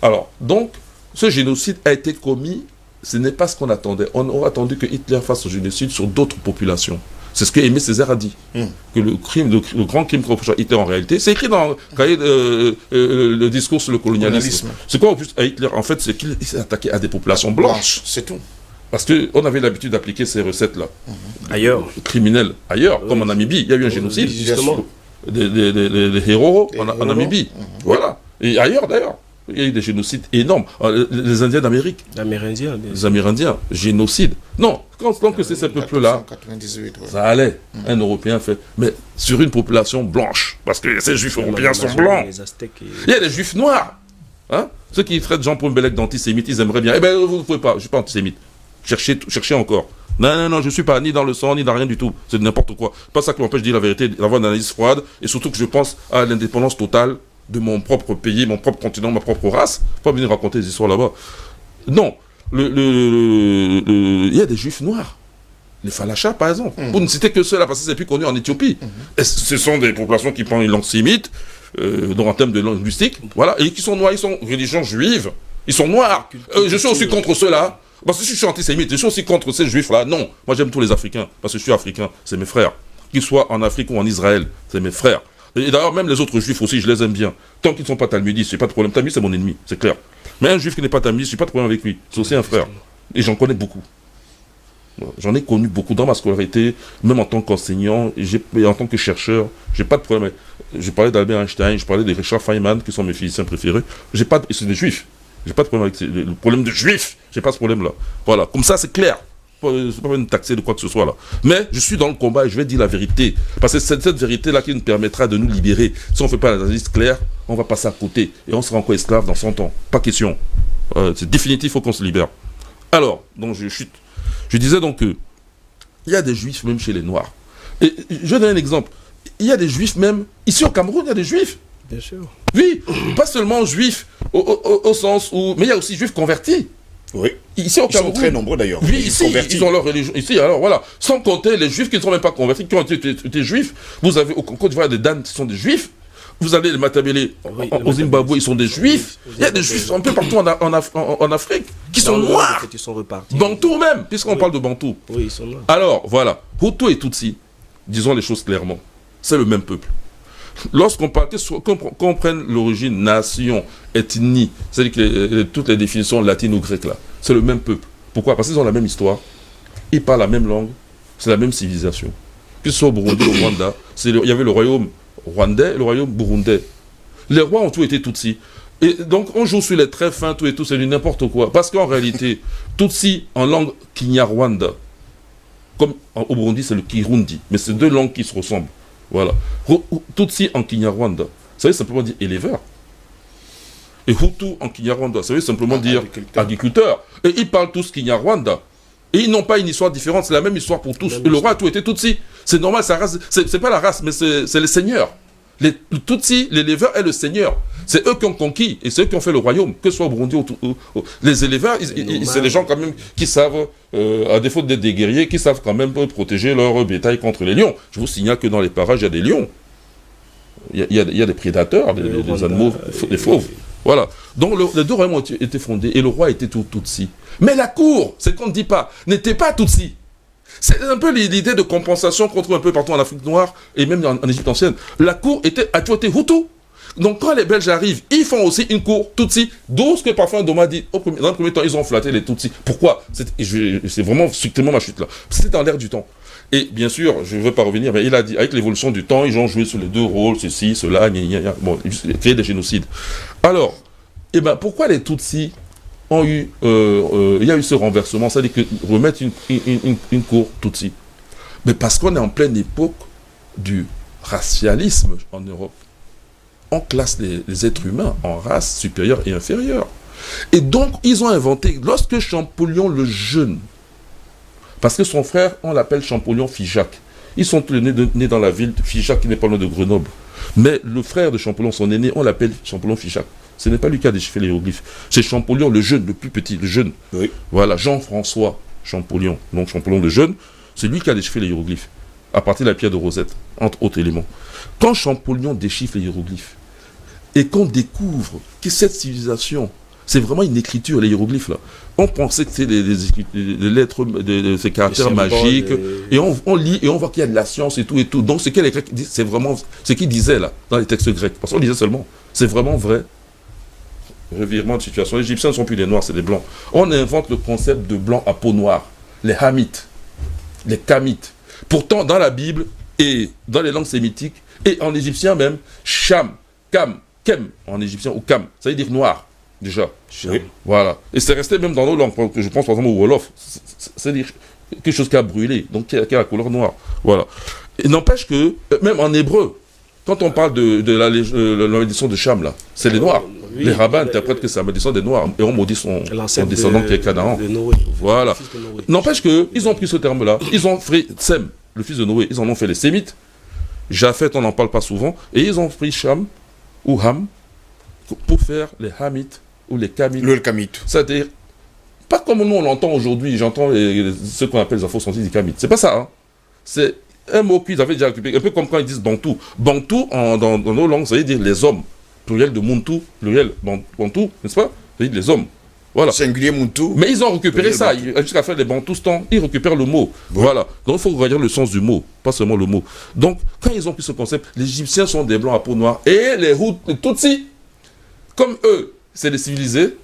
Alors, donc, ce génocide a été commis, ce n'est pas ce qu'on attendait. On aurait attendu que Hitler fasse ce génocide sur d'autres populations. C'est ce que Aimé Césaire a dit. Que le grand crime qu'on reproche à Hitler en réalité, c'est écrit dans le discours sur le colonialisme. C'est quoi au plus à Hitler? En fait, c'est qu'il s'est attaqué à des populations blanches. C'est tout. Parce qu'on avait l'habitude d'appliquer ces recettes-là. Ailleurs. Criminelles. Ailleurs, comme en Namibie. Il y a eu un génocide. Justement. Des héros en Namibie. Voilà. Et ailleurs, d'ailleurs. Il y a eu des génocides énormes. Les Indiens d'Amérique. Les Amérindiens. Génocide. Non, tant que c'est ces peuples-là, ça allait. Un Européen fait. Mais sur une population blanche. Parce que ces Juifs européens sont blancs. Il y a des Juifs noirs. Hein? Ceux qui traitent Jean Paul Bellec d'antisémite, ils aimeraient bien. Eh bien, vous ne pouvez pas. Je ne suis pas antisémite. Cherchez encore. Non, je ne suis pas ni dans le sang, ni dans rien du tout. C'est n'importe quoi. C'est pas ça qui m'empêche de dire la vérité, d'avoir une analyse froide. Et surtout que je pense à l'indépendance totale de mon propre pays, mon propre continent, ma propre race. Pas venir raconter des histoires là-bas. Non. Il y a des Juifs noirs. Les Falachas, par exemple. Vous ne citez que ceux-là, parce que c'est plus connu en Éthiopie. Et ce sont des populations qui parlent une langue sémite, donc en termes de linguistique, voilà, et qui sont noirs, ils sont religion juive. Ils sont noirs. Je suis aussi contre ceux-là. Parce que je suis antisémite, je suis aussi contre ces Juifs-là. Non, moi j'aime tous les Africains, parce que je suis africain, c'est mes frères. Qu'ils soient en Afrique ou en Israël, c'est mes frères. Et d'ailleurs, même les autres Juifs aussi, je les aime bien. Tant qu'ils ne sont pas talmudistes, j'ai pas de problème. Talmudiste, c'est mon ennemi, c'est clair. Mais un Juif qui n'est pas talmudiste, j'ai pas de problème avec lui. C'est aussi un frère. Et j'en connais beaucoup. J'en ai connu beaucoup dans ma scolarité, même en tant qu'enseignant, et en tant que chercheur, j'ai pas de problème. J'ai parlé d'Albert Einstein, je parlais de Richard Feynman, qui sont mes physiciens préférés. C'est des Juifs. J'ai pas de problème avec le problème de Juifs. J'ai pas ce problème-là. Voilà. Comme ça, c'est clair. C'est pas me taxer de quoi que ce soit là. Mais je suis dans le combat et je vais dire la vérité. Parce que c'est cette vérité-là qui nous permettra de nous libérer. Si on ne fait pas l'analyse claire, on va passer à côté. Et on sera encore esclave dans 100 ans. Pas question. C'est définitif, il faut qu'on se libère. Alors, donc je chute. Je disais donc que il y a des Juifs même chez les Noirs. Et je donne un exemple. Il y a des Juifs même, ici au Cameroun, il y a des Juifs. Bien sûr. Oui, pas seulement Juifs au sens où... Mais il y a aussi Juifs convertis. Oui. Ici au Ils Cameroun. sont très nombreux d'ailleurs. Oui, ici, ils ont leur religion. Ici, alors voilà. Sans compter les Juifs qui ne sont même pas convertis, qui ont été Juifs. Vous avez au Côte d'Ivoire des Dan qui sont des Juifs. Vous allez les Matabélé au Zimbabwe, ils sont des Juifs. Il y a des Juifs un peu partout en Afrique qui sont noirs. Ils sont repartis. Bantou même, puisqu'on parle de Bantou. Oui, ils sont noirs. Alors, voilà. Hutu et Tutsi, disons les choses clairement, c'est le même peuple. Lorsqu'on parle, qu'on prenne l'origine, nation, ethnie, c'est-à-dire que toutes les définitions latines ou grecques là, c'est le même peuple. Pourquoi? Parce qu'ils ont la même histoire, ils parlent la même langue, c'est la même civilisation. Que ce soit au Burundi ou au Rwanda, il y avait le royaume rwandais et le royaume burundais. Les rois ont tous été Tutsi. Et donc on joue sur les traits fins, tout et tout, c'est du n'importe quoi. Parce qu'en réalité, Tutsi en langue Kinyarwanda, comme au Burundi c'est le Kirundi, mais c'est deux langues qui se ressemblent. Voilà. Tutsi en Kinyarwanda, ça veut simplement dire éleveur. Et Hutu en Kinyarwanda, ça veut simplement dire agriculteur. Et ils parlent tous Kinyarwanda. Et ils n'ont pas une histoire différente, c'est la même histoire pour tous. Et le roi a tout été Tutsi. C'est normal, c'est pas la race, mais c'est les seigneurs. Les Tutsi, l'éleveur est le seigneur. C'est eux qui ont conquis et c'est eux qui ont fait le royaume, que ce soit au Burundi ou les éleveurs, c'est des gens quand même qui savent, à défaut d'être des guerriers, qui savent quand même protéger leur bétail contre les lions. Je vous signale que dans les parages, il y a des lions. Il y a des prédateurs, des animaux, des fauves. Voilà. Donc les deux royaumes ont été fondés et le roi était Tutsi. Mais la cour, c'est qu'on ne dit pas, n'était pas Tutsi. C'est un peu l'idée de compensation qu'on trouve un peu partout en Afrique noire et même en Égypte ancienne. La cour a toujours été Hutu. Donc quand les Belges arrivent, ils font aussi une cour Tutsi. D'où ce que parfois Ndoma dit, dans le premier temps, ils ont flatté les Tutsis. Pourquoi? C'est vraiment strictement ma chute là. C'était dans l'air du temps. Et bien sûr, je ne veux pas revenir, mais il a dit, avec l'évolution du temps, ils ont joué sur les deux rôles, ceci, cela, bon, créé des génocides. Alors, pourquoi les Tutsis ont eu, il y a eu ce renversement, c'est-à-dire que remettre une cour Tutsi? Mais parce qu'on est en pleine époque du racialisme en Europe. On classe les êtres humains en races supérieures et inférieures. Et donc, ils ont inventé, lorsque Champollion le Jeune, parce que son frère, on l'appelle Champollion Figeac. Ils sont tous nés dans la ville de Figeac, qui n'est pas loin de Grenoble. Mais le frère de Champollion, son aîné, on l'appelle Champollion Figeac. Ce n'est pas lui qui a déchiffré les hiéroglyphes. C'est Champollion le Jeune, le plus petit, le jeune. Oui. Voilà, Jean-François Champollion. Donc Champollion le Jeune, c'est lui qui a déchiffré les hiéroglyphes, à partir de la pierre de Rosette, entre autres éléments. Quand Champollion déchiffre les hiéroglyphes, et qu'on découvre que cette civilisation, c'est vraiment une écriture, les hiéroglyphes là. On pensait que c'était les lettres, ces caractères magiques, et on lit et on voit qu'il y a de la science et tout et tout. Donc ce que les Grecs disent, c'est vraiment ce qu'ils disaient là, dans les textes grecs. Parce qu'on lisait seulement, c'est vraiment vrai. Revirement de situation. Les Égyptiens ne sont plus des noirs, c'est des blancs. On invente le concept de blanc à peau noire, les Hamites, les Kamites. Pourtant, dans la Bible et dans les langues sémitiques, et en égyptien même, Cham, Kam, Kem, en égyptien, ou Kam, ça veut dire noir, déjà. Oui. Voilà. Et c'est resté même dans nos langues, je pense par exemple au Wolof, c'est-à-dire quelque chose qui a brûlé, donc qui a la couleur noire. Voilà. Et n'empêche que, même en hébreu, quand on parle de la malédiction de Cham, là, c'est les noirs. Oui, les rabbins interprètent que c'est la malédiction des noirs, et on maudit son descendant qui est Canaan. Voilà. N'empêche qu'ils ont pris ce terme-là, ils ont pris Sem, le fils de Noé, ils en ont fait les Sémites. Japheth, on n'en parle pas souvent, et ils ont pris Cham, ou Ham, pour faire les Hamites ou les Kamites. Le Kamite. C'est-à-dire, pas comme nous on l'entend aujourd'hui, j'entends ce qu'on appelle les afro-sensibles des Kamites. C'est pas ça, hein. C'est un mot qu'ils avaient déjà récupéré, un peu comme quand ils disent Bantou. Bantou, dans nos langues, ça veut dire les hommes. Pluriel de Muntu, pluriel Bantou, n'est-ce pas? Ça veut dire les hommes. Voilà. Singulier Muntu. Mais ils ont récupéré ça, jusqu'à faire les Bantoustans, ils récupèrent le mot. Oui. Voilà. Donc il faut regarder le sens du mot, pas seulement le mot. Donc, quand ils ont pris ce concept, les Égyptiens sont des blancs à peau noire, et les Tutsis, comme eux, c'est des civilisés,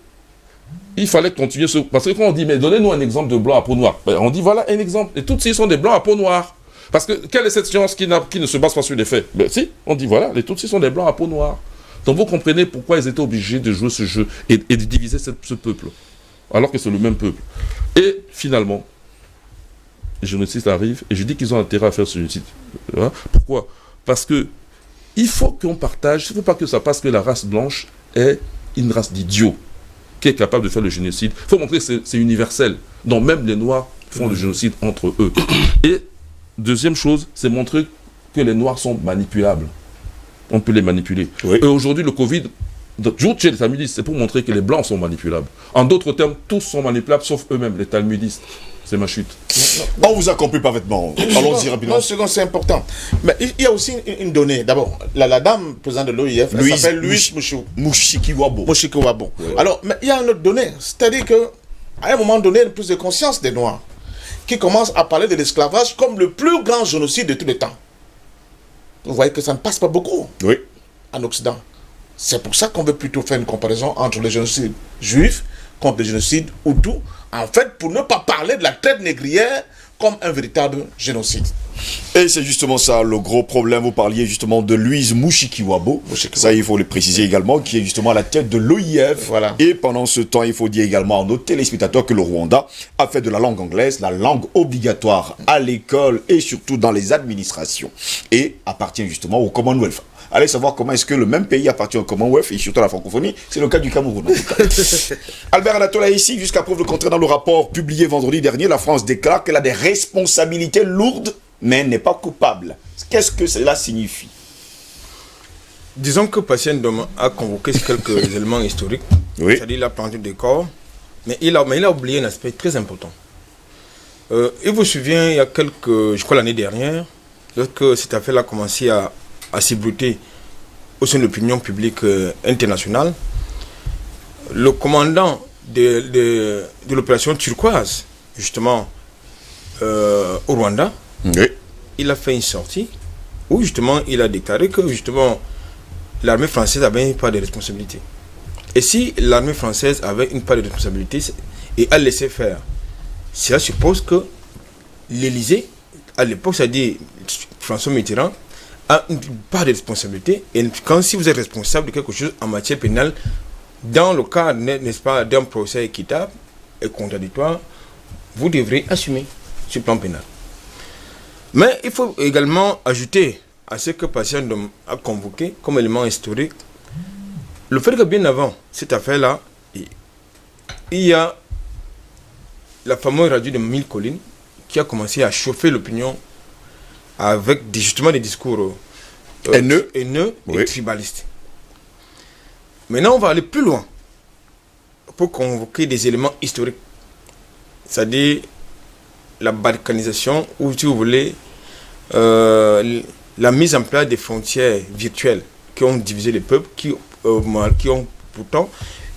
il fallait continuer ce... Parce que quand on dit, mais donnez-nous un exemple de blanc à peau noire, ben, on dit, voilà un exemple. Les Tutsis sont des blancs à peau noire. Parce que, quelle est cette science qui ne se base pas sur les faits? Ben si, on dit, voilà, les Tutsis sont des blancs à peau noire. Donc vous comprenez pourquoi ils étaient obligés de jouer ce jeu et de diviser ce peuple, alors que c'est le même peuple. Et finalement, le génocide arrive, et je dis qu'ils ont intérêt à faire ce génocide. Pourquoi? Parce que il faut qu'on partage, il ne faut pas que ça passe que la race blanche est une race d'idiots qui est capable de faire le génocide. Il faut montrer que c'est universel. Donc même les Noirs font le génocide entre eux. Et deuxième chose, c'est montrer que les Noirs sont manipulables. On peut les manipuler. Oui. Et aujourd'hui, le Covid, toujours chez les talmudistes, c'est pour montrer que les Blancs sont manipulables. En d'autres termes, tous sont manipulables, sauf eux-mêmes, les talmudistes. C'est ma chute. On vous a compris parfaitement. Allons-y rapidement. Non, second, c'est important. Mais il y a aussi une donnée. D'abord, la dame présidente de l'OIF, elle s'appelle Louise Mushikiwabo. Oui. Alors, mais il y a une autre donnée. C'est-à-dire qu'à un moment donné, une prise de conscience des Noirs qui commence à parler de l'esclavage comme le plus grand génocide de tous les temps. Vous voyez que ça ne passe pas beaucoup en Occident. C'est pour ça qu'on veut plutôt faire une comparaison entre le génocide juif contre le génocide hutu, en fait, pour ne pas parler de la traite négrière comme un véritable génocide. Et c'est justement ça le gros problème. Vous parliez justement de Louise Mushikiwabo. Ça, il faut le préciser également, qui est justement à la tête de l'OIF. Voilà. Et pendant ce temps, il faut dire également à nos téléspectateurs que le Rwanda a fait de la langue anglaise la langue obligatoire à l'école et surtout dans les administrations. Et appartient justement au Commonwealth. Allez savoir comment est-ce que le même pays appartient au Commonwealth et surtout à la francophonie. C'est le cas du Cameroun. Albert Anatola ici, jusqu'à preuve le contraire, dans le rapport publié vendredi dernier, la France déclare qu'elle a des responsabilités lourdes, mais n'est pas coupable. Qu'est-ce que cela signifie? Disons que Patient Dom a convoqué quelques éléments historiques. Oui. C'est-à-dire la planture des corps, mais il a oublié un aspect très important. Il vous souvient, il y a je crois l'année dernière, lorsque cette affaire a commencé à s'ébruiter au sein de l'opinion publique internationale, le commandant de l'opération turquoise, justement, au Rwanda, il a fait une sortie où justement il a déclaré que justement l'armée française avait une part de responsabilité. Et si l'armée française avait une part de responsabilité et a laissé faire, cela suppose que l'Élysée, à l'époque, c'est-à-dire François Mitterrand, a une part de responsabilité. Et si vous êtes responsable de quelque chose en matière pénale, dans le cas, n'est-ce pas, d'un procès équitable et contradictoire, vous devrez assumer ce plan pénal. Mais il faut également ajouter à ce que Patient a convoqué comme élément historique, le fait que bien avant cette affaire-là, il y a la fameuse radio de Mille Collines qui a commencé à chauffer l'opinion avec justement des discours haineux et tribalistes. Maintenant, on va aller plus loin pour convoquer des éléments historiques, c'est-à-dire la balkanisation, ou si vous voulez, la mise en place des frontières virtuelles qui ont divisé les peuples, qui ont pourtant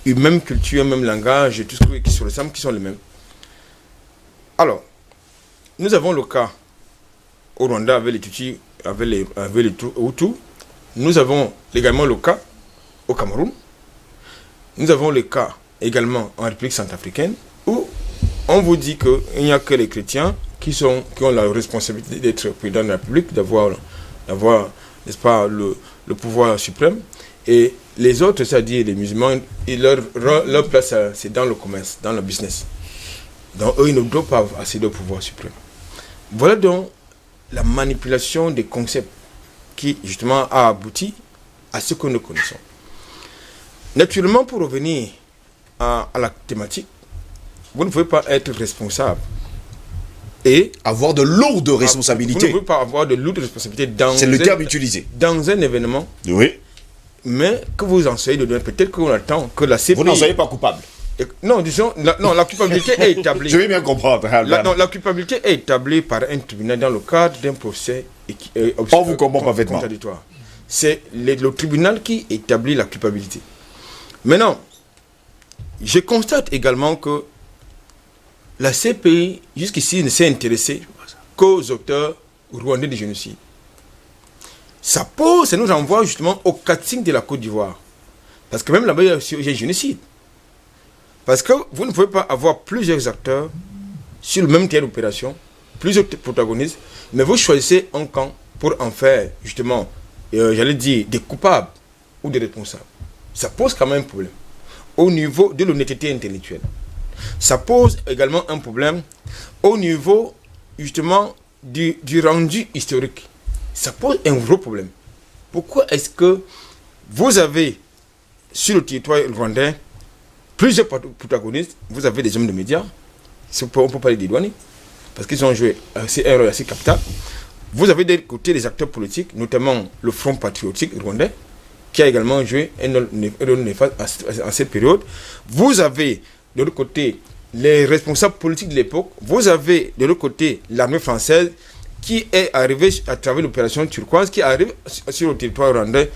une même culture, un même langage, tout ce qui se ressemble, qui sont les mêmes. Alors, nous avons le cas au Rwanda avec les Tutsis, avec les Hutus. Nous avons également le cas au Cameroun. Nous avons le cas également en République centrafricaine où on vous dit qu'il n'y a que les chrétiens qui ont la responsabilité d'être président de la République, d'avoir n'est-ce pas, le pouvoir suprême. Et les autres, c'est-à-dire les musulmans, leur place, c'est dans le commerce, dans le business. Donc eux, ils ne doivent pas accéder au pouvoir suprême. Voilà donc la manipulation des concepts qui, justement, a abouti à ce que nous connaissons. Naturellement, pour revenir à la thématique, vous ne pouvez pas être responsable et avoir de lourdes responsabilités. Vous ne pouvez pas avoir de lourdes responsabilités c'est le terme utilisé. Dans un événement. Oui. Mais que vous en soyez dedans, peut-être qu'on attend que la CPI... Vous n'en soyez pas coupable. Non, disons, la culpabilité est établie. Je vais bien comprendre. La culpabilité est établie par un tribunal dans le cadre d'un procès. On vous comprend parfaitement. C'est le tribunal qui établit la culpabilité. Maintenant, je constate également que la CPI, jusqu'ici, ne s'est intéressée qu'aux auteurs rwandais du génocide. Ça nous renvoie justement au casting de la Côte d'Ivoire. Parce que même là-bas, il y a un génocide. Parce que vous ne pouvez pas avoir plusieurs acteurs sur le même terrain d'opération, plusieurs protagonistes, mais vous choisissez un camp pour en faire, justement, j'allais dire, des coupables ou des responsables. Ça pose quand même un problème au niveau de l'honnêteté intellectuelle. Ça pose également un problème au niveau, justement, du rendu historique. Ça pose un gros problème. Pourquoi est-ce que vous avez, sur le territoire rwandais, plusieurs protagonistes, vous avez des hommes de médias, on peut parler des douaniers, parce qu'ils ont joué un rôle assez capital. Vous avez d'un côté des acteurs politiques, notamment le Front patriotique rwandais, qui a également joué un rôle néfaste en cette période. Vous avez de l'autre côté les responsables politiques de l'époque. Vous avez de l'autre côté l'armée française qui est arrivée à travers l'opération turquoise, qui arrive sur le territoire rwandais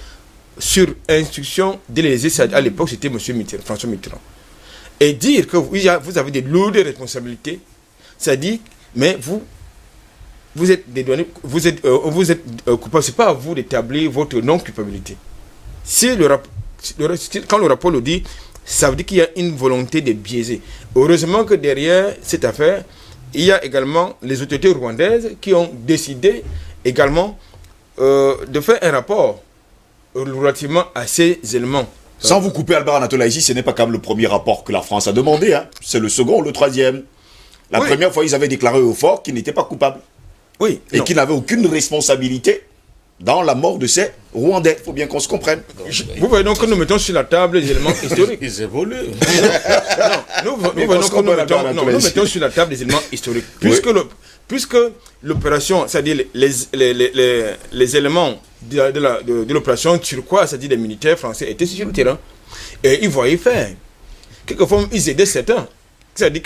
sur instruction de l'Élysée. À l'époque, c'était François Mitterrand. Et dire que vous avez des lourdes responsabilités, c'est-à-dire, mais vous êtes des douaniers, vous êtes coupable. C'est pas à vous d'établir votre non-culpabilité. Quand le rapport le dit, ça veut dire qu'il y a une volonté de biaiser. Heureusement que derrière cette affaire, il y a également les autorités rwandaises qui ont décidé également de faire un rapport relativement à ces éléments. Sans vous couper, Albert Anatola, ici, ce n'est pas comme le premier rapport que la France a demandé. Hein. C'est le second, le troisième. La première fois, ils avaient déclaré au fort qu'ils n'étaient pas coupables. Oui. Et qu'ils n'avaient aucune responsabilité dans la mort de ces Rwandais. Il faut bien qu'on se comprenne. Vous voyez donc que nous mettons sur la table les éléments historiques. Ils évoluent. Nous mettons sur la table les éléments historiques. Puisque l'opération, c'est-à-dire les éléments de l'opération turquoise, c'est-à-dire les militaires français, étaient sur le terrain. Et ils voyaient faire. Quelquefois, ils aidaient certains. C'est-à-dire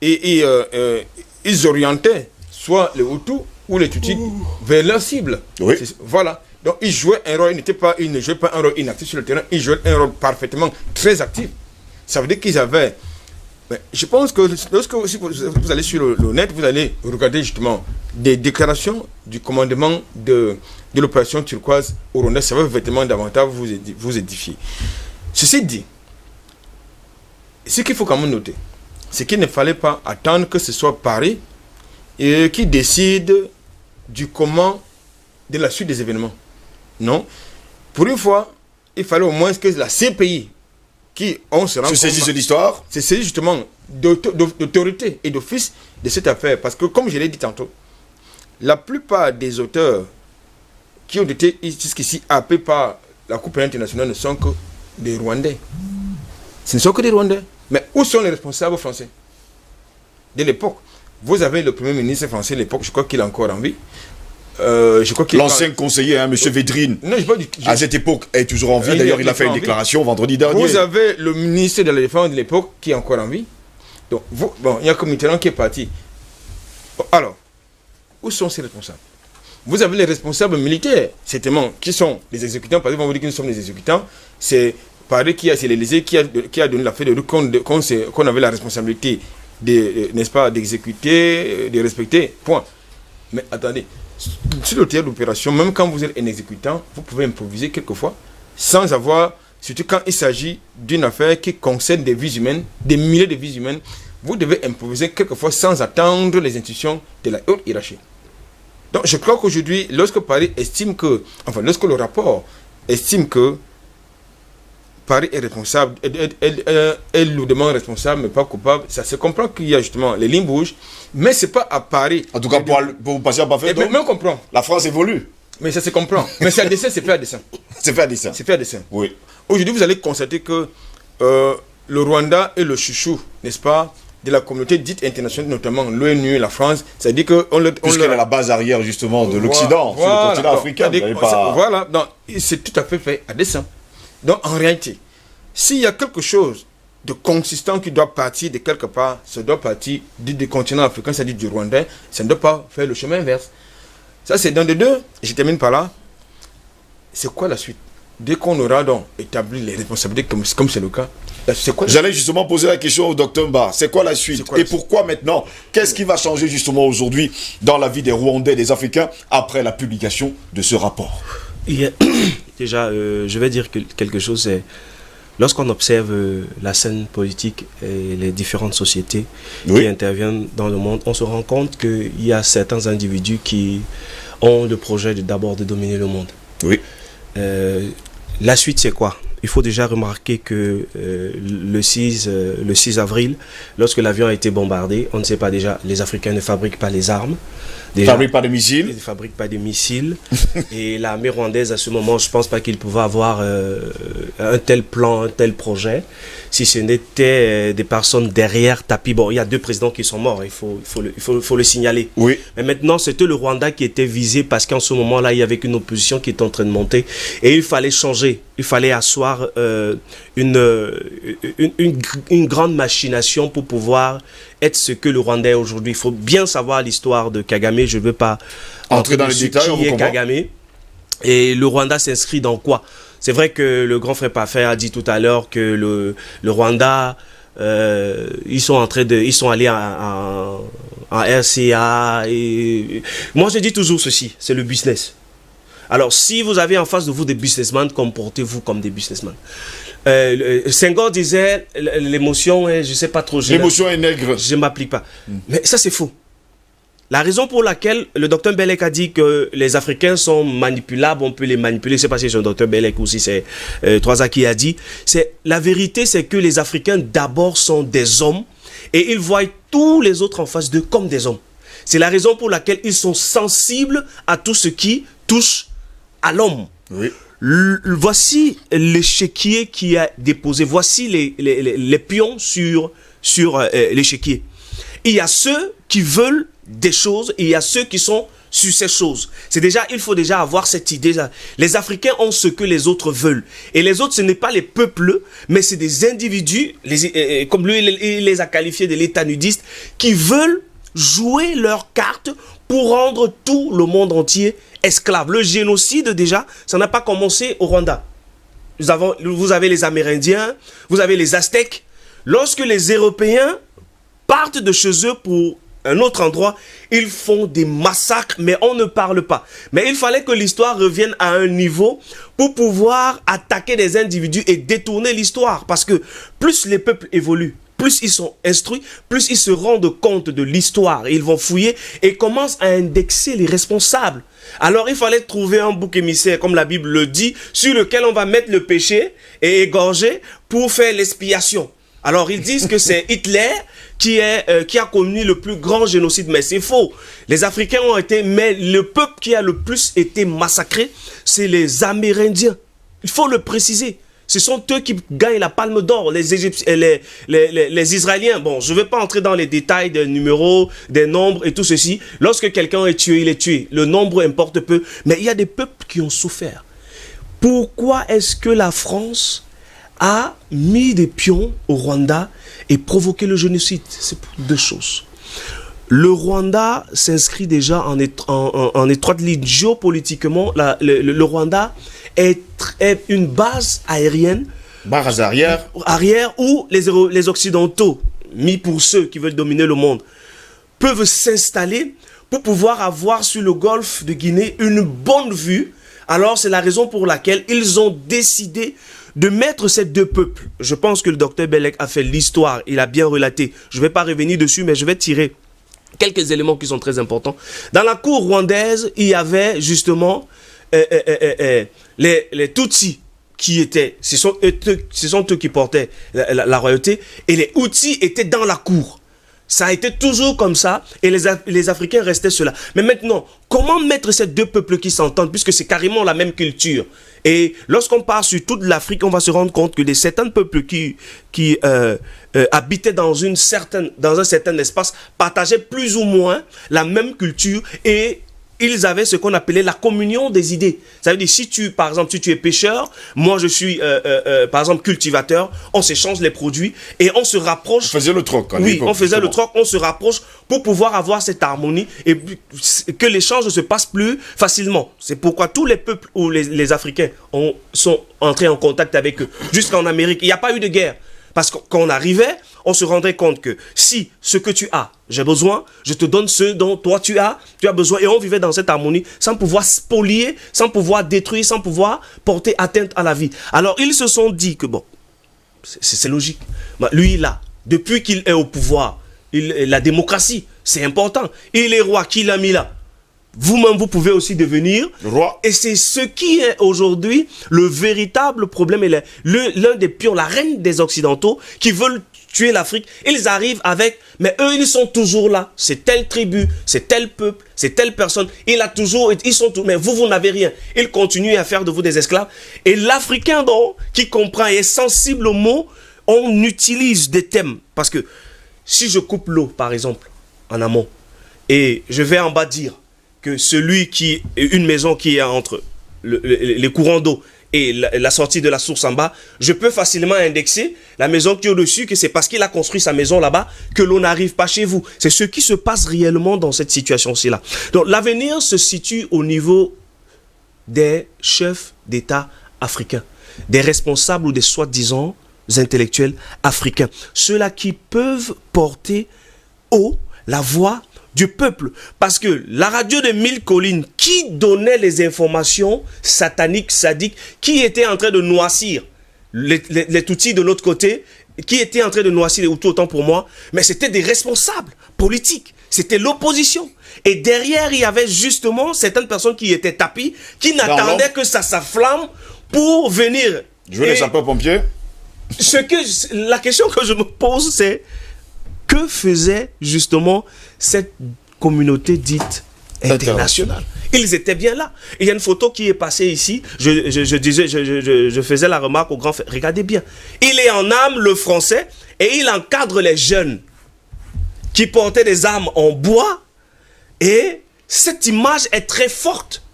qu'ils orientaient soit les Hutus ou les Tutsis vers leur cible. Oui. Voilà. Donc, ils jouaient un rôle, ils ne jouaient pas un rôle inactif sur le terrain, ils jouaient un rôle parfaitement très actif. Ça veut dire qu'ils avaient... Mais je pense que lorsque si vous allez sur le net, vous allez regarder justement des déclarations du commandement de l'opération turquoise au Rwanda, ça va vraiment davantage vous édifier. Ceci dit, ce qu'il faut quand même noter, c'est qu'il ne fallait pas attendre que ce soit Paris qui décide du comment de la suite des événements. Non. Pour une fois, il fallait au moins que la CPI qui on se rend compte, saisit de l'histoire. c'est saisi justement d'autorité et d'office de cette affaire. Parce que, comme je l'ai dit tantôt, la plupart des auteurs qui ont été jusqu'ici happés par la Coupe internationale ne sont que des Rwandais. Ce ne sont que des Rwandais. Mais où sont les responsables français de l'époque? Vous avez le premier ministre français de l'époque, je crois qu'il est encore en vie. Je crois qu'il L'ancien conseiller, M. Védrine, non, à cette époque, est toujours en vie. D'ailleurs, il a fait une déclaration vendredi dernier. Vous avez le ministre de la Défense de l'époque qui est encore en vie. Donc, il n'y a que Mitterrand qui est parti. Bon, alors, où sont ces responsables? Vous avez les responsables militaires, certainement, qui sont les exécutants. Par exemple, on vous dit que nous sommes les exécutants. C'est Paris c'est l'Élysée qui a donné la feuille de route qu'on avait la responsabilité n'est-ce pas, d'exécuter, de respecter. Point. Mais attendez. Sur le théâtre d'opération, même quand vous êtes un exécutant, vous pouvez improviser quelquefois sans avoir, surtout quand il s'agit d'une affaire qui concerne des vies humaines, des milliers de vies humaines, vous devez improviser quelquefois sans attendre les instructions de la haute hiérarchie. Donc je crois qu'aujourd'hui, lorsque Paris estime que, enfin lorsque le rapport estime que Paris est responsable, est lourdement responsable, mais pas coupable, ça se comprend qu'il y a justement les lignes bougent, mais c'est pas à Paris. En tout cas, pour passer à Bafé, mais on comprend. La France évolue. Mais ça se comprend. Mais c'est à dessein, c'est fait à dessein. C'est fait à dessein. C'est fait à dessein. Oui. Aujourd'hui, vous allez constater que le Rwanda est le chouchou, n'est-ce pas, de la communauté dite internationale, notamment l'ONU et la France. C'est-à-dire que puisqu'elle est la base arrière justement de l'Occident, sur le continent africain. Voilà, donc c'est tout à fait à dessein. Donc en réalité, s'il y a quelque chose de consistant qui doit partir de quelque part, ça doit partir du continent africain, c'est-à-dire du Rwanda, ça ne doit pas faire le chemin inverse. Ça c'est dans les deux, et je termine par là. C'est quoi la suite? Dès qu'on aura donc établi les responsabilités comme c'est le cas, c'est quoi? J'allais justement poser la question au docteur Mba. C'est quoi la suite? Et pourquoi maintenant? Qu'est-ce qui va changer justement aujourd'hui dans la vie des Rwandais, des Africains, après la publication de ce rapport? Déjà, je vais dire quelque chose. C'est lorsqu'on observe la scène politique et les différentes sociétés qui interviennent dans le monde, on se rend compte qu'il y a certains individus qui ont le projet d'abord de dominer le monde. Oui. La suite, c'est quoi? Il faut déjà remarquer que le 6 avril, lorsque l'avion a été bombardé, on ne sait pas déjà, les Africains ne fabriquent pas les armes. Ils ne fabriquent pas de missiles. Ils ne fabriquent pas de missiles. Et l'armée rwandaise, à ce moment, je ne pense pas qu'il pouvait avoir un tel plan, un tel projet, si ce n'était des personnes derrière tapis. Bon, il y a 2 présidents qui sont morts, il faut le signaler. Oui. Mais maintenant, c'était le Rwanda qui était visé parce qu'en ce moment-là, il y avait une opposition qui était en train de monter. Et il fallait changer. Il fallait asseoir une grande machination pour pouvoir être ce que le Rwanda est aujourd'hui. Il faut bien savoir l'histoire de Kagame. Je ne veux pas entrer dans les détails. Qui est Kagame. Et le Rwanda s'inscrit dans quoi? C'est vrai que le grand frère Parfait a dit tout à l'heure que le Rwanda, ils sont allés en RCA. Et moi, je dis toujours ceci, c'est le business. Alors, si vous avez en face de vous des businessmen, comportez-vous comme des businessmen. Senghor disait, l'émotion est, je ne sais pas trop. L'émotion est nègre. Je ne m'applique pas. Mais ça, c'est faux. La raison pour laquelle le docteur Bellec a dit que les Africains sont manipulables, on peut les manipuler, je ne sais pas si c'est le docteur Bellec ou si c'est Troisa qui a dit, la vérité, c'est que les Africains d'abord sont des hommes et ils voient tous les autres en face d'eux comme des hommes. C'est la raison pour laquelle ils sont sensibles à tout ce qui touche à l'homme. Oui. Voici l'échiquier qui a déposé, voici les pions sur l'échiquier. Il y a ceux qui veulent des choses et il y a ceux qui sont sur ces choses. Il faut déjà avoir cette idée-là. Les Africains ont ce que les autres veulent. Et les autres, ce n'est pas les peuples, mais c'est des individus, comme lui, il les a qualifiés de l'État nudiste, qui veulent jouer leurs cartes pour rendre tout le monde entier esclave. Le génocide, déjà, ça n'a pas commencé au Rwanda. Vous avez les Amérindiens, vous avez les Aztèques. Lorsque les Européens partent de chez eux pour un autre endroit, ils font des massacres, mais on ne parle pas. Mais il fallait que l'histoire revienne à un niveau pour pouvoir attaquer des individus et détourner l'histoire. Parce que plus les peuples évoluent, plus ils sont instruits, plus ils se rendent compte de l'histoire. Ils vont fouiller et commencent à indexer les responsables. Alors il fallait trouver un bouc émissaire, comme la Bible le dit, sur lequel on va mettre le péché et égorger pour faire l'expiation. Alors ils disent que c'est Hitler qui a commis le plus grand génocide, mais c'est faux. Les Africains ont été, mais le peuple qui a le plus été massacré, c'est les Amérindiens. Il faut le préciser. Ce sont eux qui gagnent la palme d'or, les Israéliens. Bon, je ne vais pas entrer dans les détails des numéros, des nombres et tout ceci. Lorsque quelqu'un est tué, il est tué. Le nombre importe peu. Mais il y a des peuples qui ont souffert. Pourquoi est-ce que la France a mis des pions au Rwanda et provoqué le génocide? C'est pour deux choses. Le Rwanda s'inscrit déjà en étroite ligne géopolitiquement. Le Rwanda est une base aérienne. Barres arrière. Arrière où les Occidentaux, mis pour ceux qui veulent dominer le monde, peuvent s'installer pour pouvoir avoir sur le golfe de Guinée une bonne vue. Alors c'est la raison pour laquelle ils ont décidé de mettre ces deux peuples. Je pense que le docteur Bellec a fait l'histoire, il a bien relaté. Je ne vais pas revenir dessus, mais je vais tirer quelques éléments qui sont très importants. Dans la cour rwandaise, il y avait justement les Tutsis qui étaient, ce sont eux qui portaient la royauté, et les Hutus étaient dans la cour. Ça a été toujours comme ça, et les Africains restaient ceux-là. Mais maintenant, comment mettre ces deux peuples qui s'entendent, puisque c'est carrément la même culture? Et lorsqu'on part sur toute l'Afrique, on va se rendre compte que certains peuples qui habitaient dans un certain espace partageaient plus ou moins la même culture, et ils avaient ce qu'on appelait la communion des idées. Ça veut dire, si tu es pêcheur, moi je suis, par exemple, cultivateur, on s'échange les produits et on se rapproche. On faisait le troc. Oui, on faisait le troc, on se rapproche pour pouvoir avoir cette harmonie et que l'échange se passe plus facilement. C'est pourquoi tous les peuples ou les Africains sont entrés en contact avec eux. Jusqu'en Amérique, il n'y a pas eu de guerre. Parce que quand on arrivait, on se rendrait compte que si ce que tu as, j'ai besoin, je te donne ce dont toi tu as besoin. Et on vivait dans cette harmonie sans pouvoir spolier, sans pouvoir détruire, sans pouvoir porter atteinte à la vie. Alors ils se sont dit que bon, c'est logique. Lui là, depuis qu'il est au pouvoir, la démocratie, c'est important. Il est roi, qui l'a mis là? Vous-même, vous pouvez aussi devenir roi. Et c'est ce qui est aujourd'hui le véritable problème. Et l'un des pions, la reine des Occidentaux, qui veulent tuer l'Afrique. Ils arrivent avec, mais eux, ils sont toujours là. C'est telle tribu, c'est tel peuple, c'est telle personne. Ils sont tous, mais vous n'avez rien. Ils continuent à faire de vous des esclaves. Et l'Africain, donc, qui comprend et est sensible aux mots, on utilise des thèmes. Parce que si je coupe l'eau, par exemple, en amont, et je vais en bas dire que une maison qui est entre les courants d'eau et la sortie de la source en bas, je peux facilement indexer la maison qui est au-dessus, que c'est parce qu'il a construit sa maison là-bas que l'eau n'arrive pas chez vous. C'est ce qui se passe réellement dans cette situation-ci là. Donc l'avenir se situe au niveau des chefs d'État africains, des responsables ou des soi-disant intellectuels africains. Ceux-là qui peuvent porter haut la voix du peuple. Parce que la radio de Mille Collines, qui donnait les informations sataniques, sadiques, qui était en train de noircir les Tutsis de l'autre côté, qui était en train de noircir les Hutus, autant pour moi, mais c'était des responsables politiques. C'était l'opposition. Et derrière, il y avait justement certaines personnes qui étaient tapies, qui n'attendaient que ça s'afflamme pour venir. Jouer les sapeurs-pompiers. La question que je me pose, c'est que faisait justement cette communauté dite internationale? Ils étaient bien là. Il y a une photo qui est passée ici. Je faisais la remarque au grand frère. Regardez bien. Il est en âme, le français, et il encadre les jeunes qui portaient des armes en bois. Et cette image est très forte.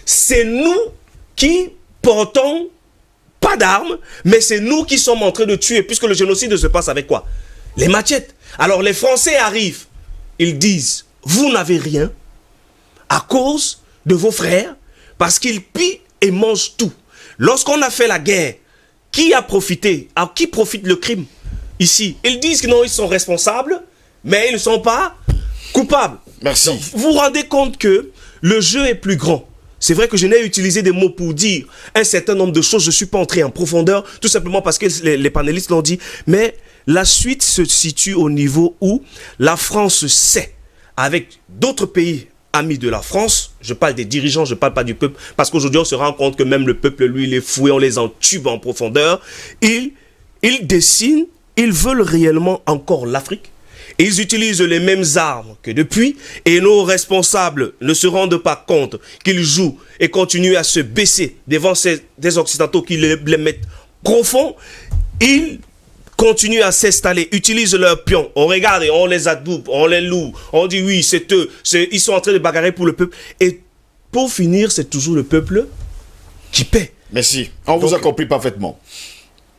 C'est nous qui portons pas d'armes, mais c'est nous qui sommes en train de tuer, puisque le génocide se passe avec quoi? Les machettes. Alors les Français arrivent, ils disent, vous n'avez rien à cause de vos frères, parce qu'ils pillent et mangent tout. Lorsqu'on a fait la guerre, qui a profité? À qui profite le crime? Ici, ils disent que non, ils sont responsables, mais ils ne sont pas coupables. Merci. Donc, vous vous rendez compte que le jeu est plus grand. C'est vrai que je n'ai utilisé des mots pour dire un certain nombre de choses. Je ne suis pas entré en profondeur, tout simplement parce que les panélistes l'ont dit. Mais la suite se situe au niveau où la France sait, avec d'autres pays amis de la France, je parle des dirigeants, je ne parle pas du peuple, parce qu'aujourd'hui on se rend compte que même le peuple, lui, il est foué, on les entube en profondeur. Il dessine ils veulent réellement encore l'Afrique. Ils utilisent les mêmes armes que depuis et nos responsables ne se rendent pas compte qu'ils jouent et continuent à se baisser devant des Occidentaux qui les mettent profond. Ils continuent à s'installer, utilisent leurs pions. On regarde et on les adoube, on les loue. On dit oui, c'est eux. Ils sont en train de bagarrer pour le peuple. Et pour finir, c'est toujours le peuple qui paie. Merci. On vous a compris parfaitement.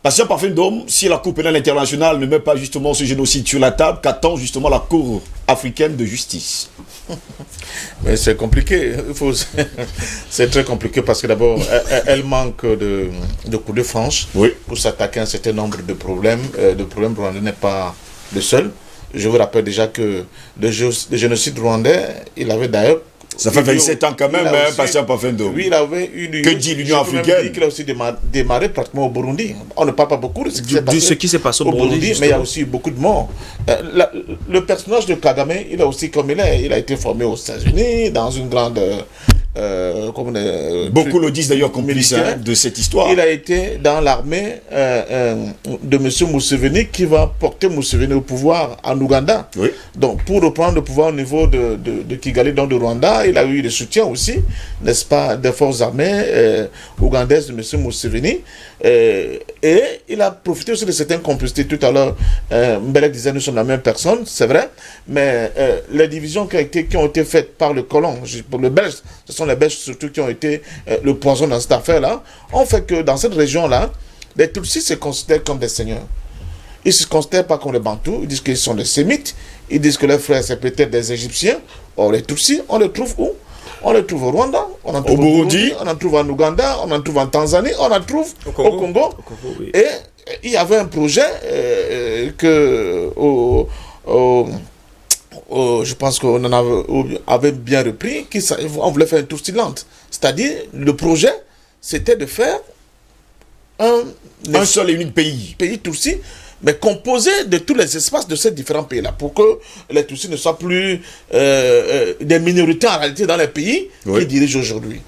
Patient Parfum d'Homme, si la Cour pénale internationale ne met pas justement ce génocide sur la table, qu'attend justement la Cour africaine de justice? Mais c'est compliqué. C'est très compliqué parce que d'abord, elle manque de coups de franche pour s'attaquer à un certain nombre de problèmes. Le problème rwandais n'est pas le seul. Je vous rappelle déjà que le génocide rwandais, il avait d'ailleurs... Ça fait 27 ans quand même, Patient Parfum d'Homme. Oui, il avait eu... Que dit l'Union africaine? Il a aussi démarré pratiquement au Burundi. On ne parle pas beaucoup de ce qui s'est passé au Burundi, mais il y a aussi beaucoup de morts. Le personnage de Kagame, il a aussi, comme il a été formé aux États-Unis, dans une grande... beaucoup le disent d'ailleurs complice de cette histoire. Il a été dans l'armée de M. Museveni qui va porter Museveni au pouvoir en Ouganda. Oui. Donc pour reprendre le pouvoir au niveau de Kigali, dans le Rwanda, il a eu le soutien aussi, n'est-ce pas, des forces armées ougandaises de M. Museveni. Et il a profité aussi de certaines complicités. Tout à l'heure, Mbelek disait nous sommes la même personne, c'est vrai, mais les divisions qui ont été faites par le colon, pour le Belge, ce sont les Belges surtout qui ont été le poison dans cette affaire-là, ont fait que dans cette région-là, les Tutsis se considèrent comme des seigneurs. Ils ne se considèrent pas comme les Bantous, ils disent qu'ils sont des Sémites, ils disent que leurs frères c'est peut-être des Égyptiens. Or les Tutsis, on les trouve où? On les trouve au Rwanda, on en trouve au Burundi, on en trouve en Ouganda, on en trouve en Tanzanie, on en trouve au Congo. Oui. Et il y avait un projet je pense qu'on avait bien repris, on voulait faire un Tutsi-land. C'est-à-dire, le projet, c'était de faire un seul et unique pays. Pays Tutsi, mais composé de tous les espaces de ces différents pays-là, pour que les Tutsis ne soient plus des minorités en réalité dans les pays qui dirigent aujourd'hui.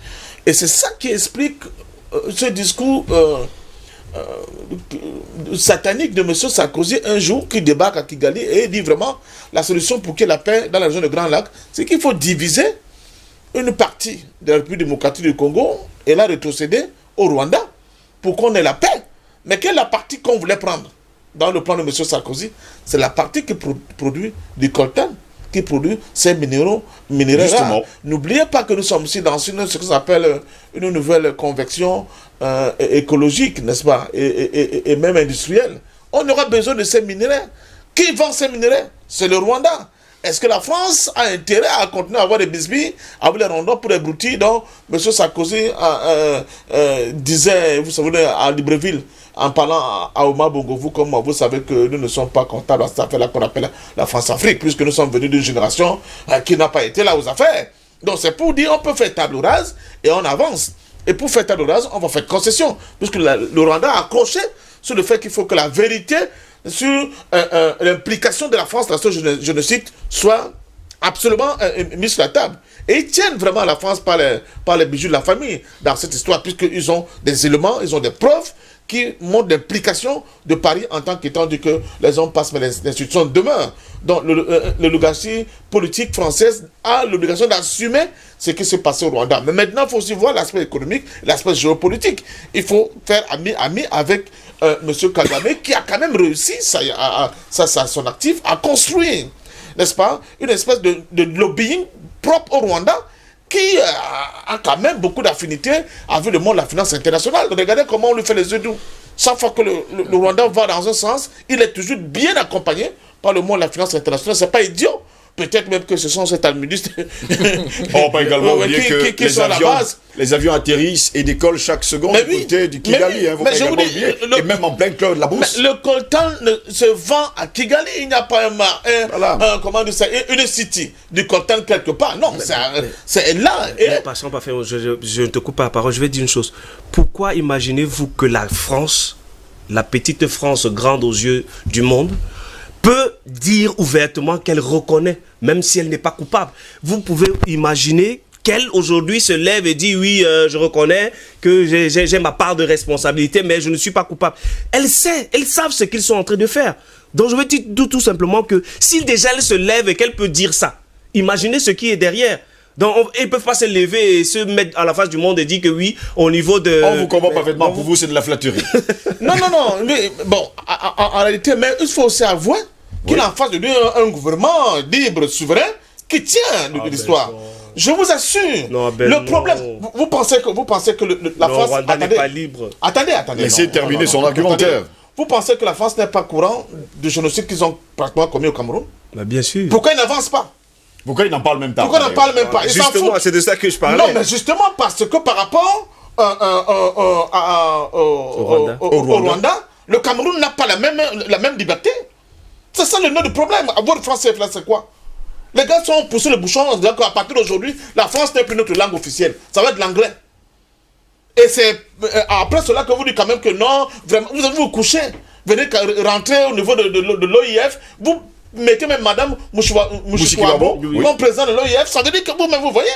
Et c'est ça qui explique ce discours satanique de M. Sarkozy un jour qui débarque à Kigali et dit vraiment la solution pour qu'il y ait la paix dans la région de Grand Lac, c'est qu'il faut diviser une partie de la République démocratique du Congo et la rétrocéder au Rwanda pour qu'on ait la paix. Mais quelle est la partie qu'on voulait prendre dans le plan de M. Sarkozy? C'est la partie qui produit du coltan, qui produit ces minéraux rares. N'oubliez pas que nous sommes ici dans ce qu'on appelle une nouvelle convection écologique, n'est-ce pas, et même industrielle. On aura besoin de ces minéraux. Qui vend ces minéraux? C'est le Rwanda. Est-ce que la France a intérêt à continuer à avoir des bisbilles, à avoir les rondons pour les broutilles dont M. Sarkozy disait, vous savez, à Libreville, en parlant à Omar Bongo, vous comme moi, vous savez que nous ne sommes pas comptables à cette affaire-là qu'on appelle la France-Afrique, puisque nous sommes venus d'une génération qui n'a pas été là aux affaires. Donc c'est pour dire on peut faire table rase et on avance. Et pour faire table rase, on va faire concession, puisque le Rwanda a accroché sur le fait qu'il faut que la vérité sur l'implication de la France dans ce génocide soit absolument mise sur la table. Et ils tiennent vraiment la France par les bijoux de la famille dans cette histoire, puisqu'ils ont des éléments, ils ont des preuves qui montrent l'implication de Paris en tant qu'étant dit que les hommes passent mais les institutions demeurent. Donc l'oligarchie politique française a l'obligation d'assumer ce qui s'est passé au Rwanda. Mais maintenant, il faut aussi voir l'aspect économique, l'aspect géopolitique. Il faut faire ami avec M. Kagame qui a quand même réussi son actif à construire, n'est-ce pas, une espèce de lobbying propre au Rwanda qui a quand même beaucoup d'affinités avec le monde de la finance internationale. Regardez comment on lui fait les yeux doux. Chaque fois que le Rwanda va dans un sens, il est toujours bien accompagné par le monde de la finance internationale. C'est pas idiot. Peut-être même que ce sont ces talmudistes on peut également oublier que les avions atterrissent et décollent chaque seconde du côté du Kigali. Et même en plein cœur de la bourse. Le coltan se vend à Kigali. Il n'y a pas une city du coltan quelque part. Non, c'est là. Je ne te coupe pas la parole. Je vais dire une chose. Pourquoi imaginez-vous que la France, la petite France grande aux yeux du monde, peut dire ouvertement qu'elle reconnaît, même si elle n'est pas coupable? Vous pouvez imaginer qu'elle aujourd'hui se lève et dit oui, je reconnais que j'ai ma part de responsabilité, mais je ne suis pas coupable. Elles savent ce qu'ils sont en train de faire. Donc je veux dire tout simplement que si déjà elle se lève et qu'elle peut dire ça, imaginez ce qui est derrière. Donc ils ne peuvent pas se lever et se mettre à la face du monde et dire que oui, au niveau de... On vous comprend parfaitement, pour vous c'est de la flatterie. Non, mais bon, en réalité, mais il faut aussi avouer qu'il a en face de lui un gouvernement libre, souverain, qui tient l'histoire. Je vous assure. Non, ben le problème, vous pensez que la France... Rwanda n'est pas libre. Attendez. Laissez terminer son argumentaire. Attendez. Vous pensez que la France n'est pas courant du génocide qu'ils ont pratiquement commis au Cameroun? Bah, bien sûr. Pourquoi ils n'avancent pas? Pourquoi ils n'en parlent même pas? Pourquoi ils n'en parlent même pas? Ils s'en Justement, foutent. c'est de ça que je parlais. Non, mais justement parce que par rapport au Rwanda, le Cameroun n'a pas la même liberté. C'est ça le nœud du problème. Votre français, là, c'est quoi? Les gars sont poussés le bouchon en disant qu'à partir d'aujourd'hui, la France n'est plus notre langue officielle. Ça va être l'anglais. Et c'est après cela que vous dites quand même que non, vraiment, vous allez vous coucher. Venez rentrer au niveau de l'OIF. Vous mettez même Madame Mouchikouabo comme président de l'OIF. Ça veut dire que vous-même, vous voyez.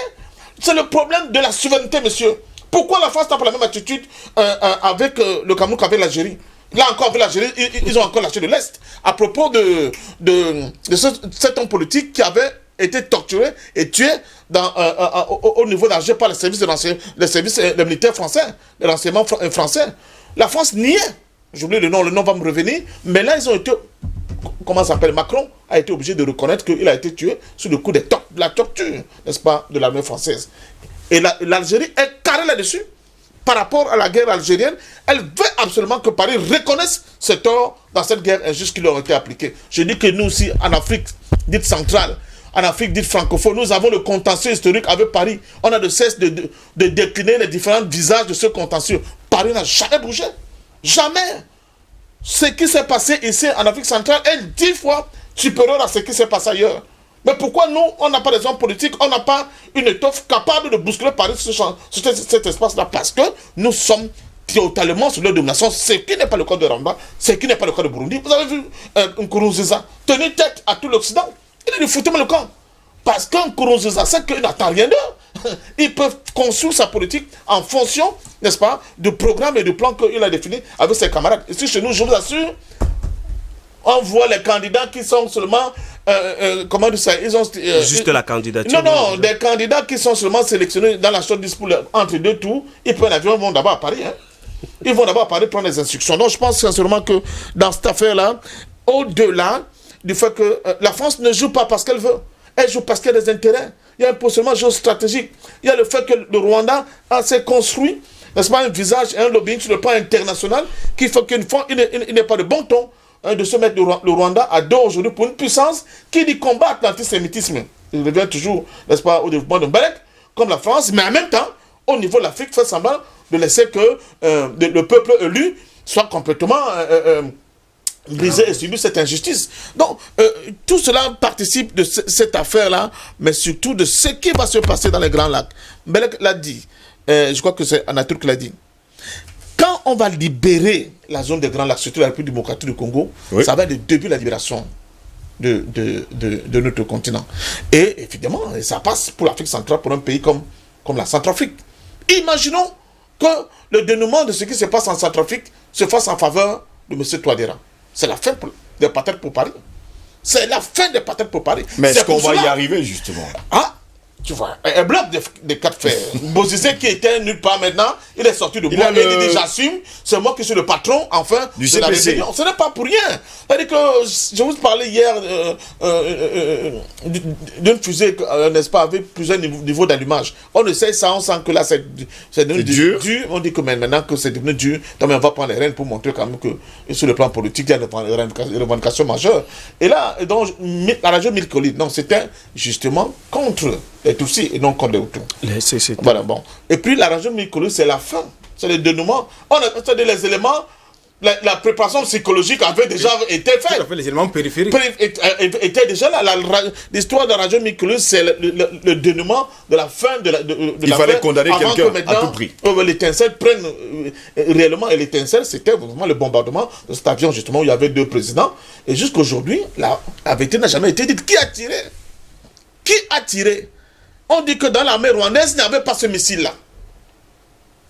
C'est le problème de la souveraineté, monsieur. Pourquoi la France n'a pas la même attitude avec le Cameroun qu'avec l'Algérie? Là encore, avec l'Algérie, ils ont encore lâché de l'Est. À propos de cet homme politique qui avait été torturé et tué au niveau d'Alger par les services militaires français, les renseignements français. La France niait. J'oublie le nom va me revenir. Mais là, ils ont été... Comment ça s'appelle? Macron a été obligé de reconnaître qu'il a été tué sous le coup de la torture, n'est-ce pas, de l'armée française. Et l'Algérie est carrée là-dessus. Par rapport à la guerre algérienne, elle veut absolument que Paris reconnaisse ce tort dans cette guerre injuste qui leur a été appliquée. Je dis que nous aussi, en Afrique dite centrale, en Afrique dite francophone, nous avons le contentieux historique avec Paris. On a de cesse de décliner les différents visages de ce contentieux. Paris n'a jamais bougé. Jamais. Ce qui s'est passé ici en Afrique centrale est 10 fois supérieur à ce qui s'est passé ailleurs. Mais pourquoi nous, on n'a pas des hommes politiques, on n'a pas une étoffe capable de bousculer Paris sur cet espace-là? Parce que nous sommes totalement sous leur domination, ce qui n'est pas le cas de Rwanda, ce qui n'est pas le cas de Burundi. Vous avez vu Nkurunziza tenir tête à tout l'Occident. Il est de foutre le camp. Parce qu'un Nkurunziza sait qu'il n'attend rien d'eux. Ils peuvent construire sa politique en fonction, n'est-ce pas, du programme et du plan qu'il a défini avec ses camarades. Ici, chez nous, je vous assure, on voit les candidats qui sont seulement... comment dire ça? Ils ont, juste la candidature. Non, des candidats qui sont seulement sélectionnés dans la shortlist pour entre deux tours, ils prennent l'avion, ils vont d'abord à Paris. Hein. Ils vont d'abord à Paris prendre les instructions. Donc je pense sincèrement que dans cette affaire-là, au-delà du fait que la France ne joue pas parce qu'elle veut, elle joue parce qu'elle a des intérêts. Il y a un positionnement géostratégique. Il y a le fait que le Rwanda s'est construit, n'est-ce pas, un visage et un lobbying sur le plan international qui fait qu'il n'est pas de bon ton de se mettre le Rwanda à dos aujourd'hui pour une puissance qui dit combattre l'antisémitisme. Il revient toujours, n'est-ce pas, au développement de Mbelek, comme la France, mais en même temps, au niveau de l'Afrique, fait semblant de laisser que le peuple élu soit complètement brisé et subir cette injustice. Donc, tout cela participe de cette affaire-là, mais surtout de ce qui va se passer dans les Grands Lacs. Mbelek l'a dit, je crois que c'est Anatole qui l'a dit. Quand on va libérer la zone des Grands Lacs, surtout la République démocratique du Congo, oui, ça va être le début de la libération de notre continent. Et évidemment, ça passe pour l'Afrique centrale, pour un pays comme la Centrafrique. Imaginons que le dénouement de ce qui se passe en Centrafrique se fasse en faveur de M. Touadéra. C'est la fin des patates pour Paris. C'est la fin des patates pour Paris. Mais est-ce qu'on va y arriver, justement? Ah, tu vois, un bloc de 4 fers. Bozizé qui était nulle part maintenant, il est sorti de bois et il dit j'assume, c'est moi qui suis le patron, enfin, du de la rébellion. Ce n'est pas pour rien. C'est-à-dire que je vous parlais hier d'une fusée, n'est-ce pas, avec plusieurs niveaux d'allumage. On essaie ça, on sent que là, c'est devenu dur. On dit que maintenant que c'est devenu dur, donc on va prendre les rênes pour montrer quand même que sur le plan politique, il y a des revendications majeures. Et là, donc, la région Milcolide, non, c'était justement contre les Tutsis et non contre les Hutus. Voilà, bon. Et puis la région Milcolide, c'est la fin, c'est le dénouement. C'est-à-dire les éléments, la préparation psychologique avait déjà été faite. Les éléments périphériques étaient déjà là. L'histoire de la région Milcolide, c'est le dénouement de la fin de il fallait condamner quelqu'un à tout prix. L'étincelle prenne réellement, et l'étincelle, c'était vraiment le bombardement de cet avion, justement, où il y avait 2 présidents. Et jusqu'aujourd'hui, la vérité n'a jamais été dite. Qui a tiré? Qui a tiré? On dit que dans l'armée rwandaise, il n'y avait pas ce missile-là.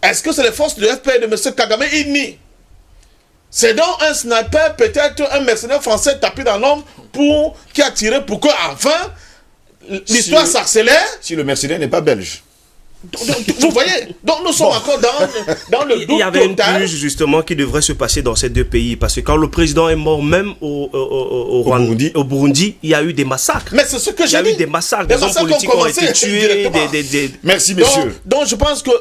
Est-ce que c'est les forces de FPR de M. Kagame? Il nie. C'est donc un sniper, peut-être un mercenaire français tapé dans l'homme qui a tiré pour que, enfin, l'histoire s'accélère. Si le mercenaire n'est pas belge. Vous voyez, donc nous sommes encore dans le doute total. Il y avait une purge justement qui devrait se passer dans ces deux pays parce que quand le président est mort, même au Burundi, il y a eu des massacres. Mais c'est ce que j'ai dit. Il y a eu des massacres, des hommes politiques ont été tués. Merci, messieurs. Donc je pense que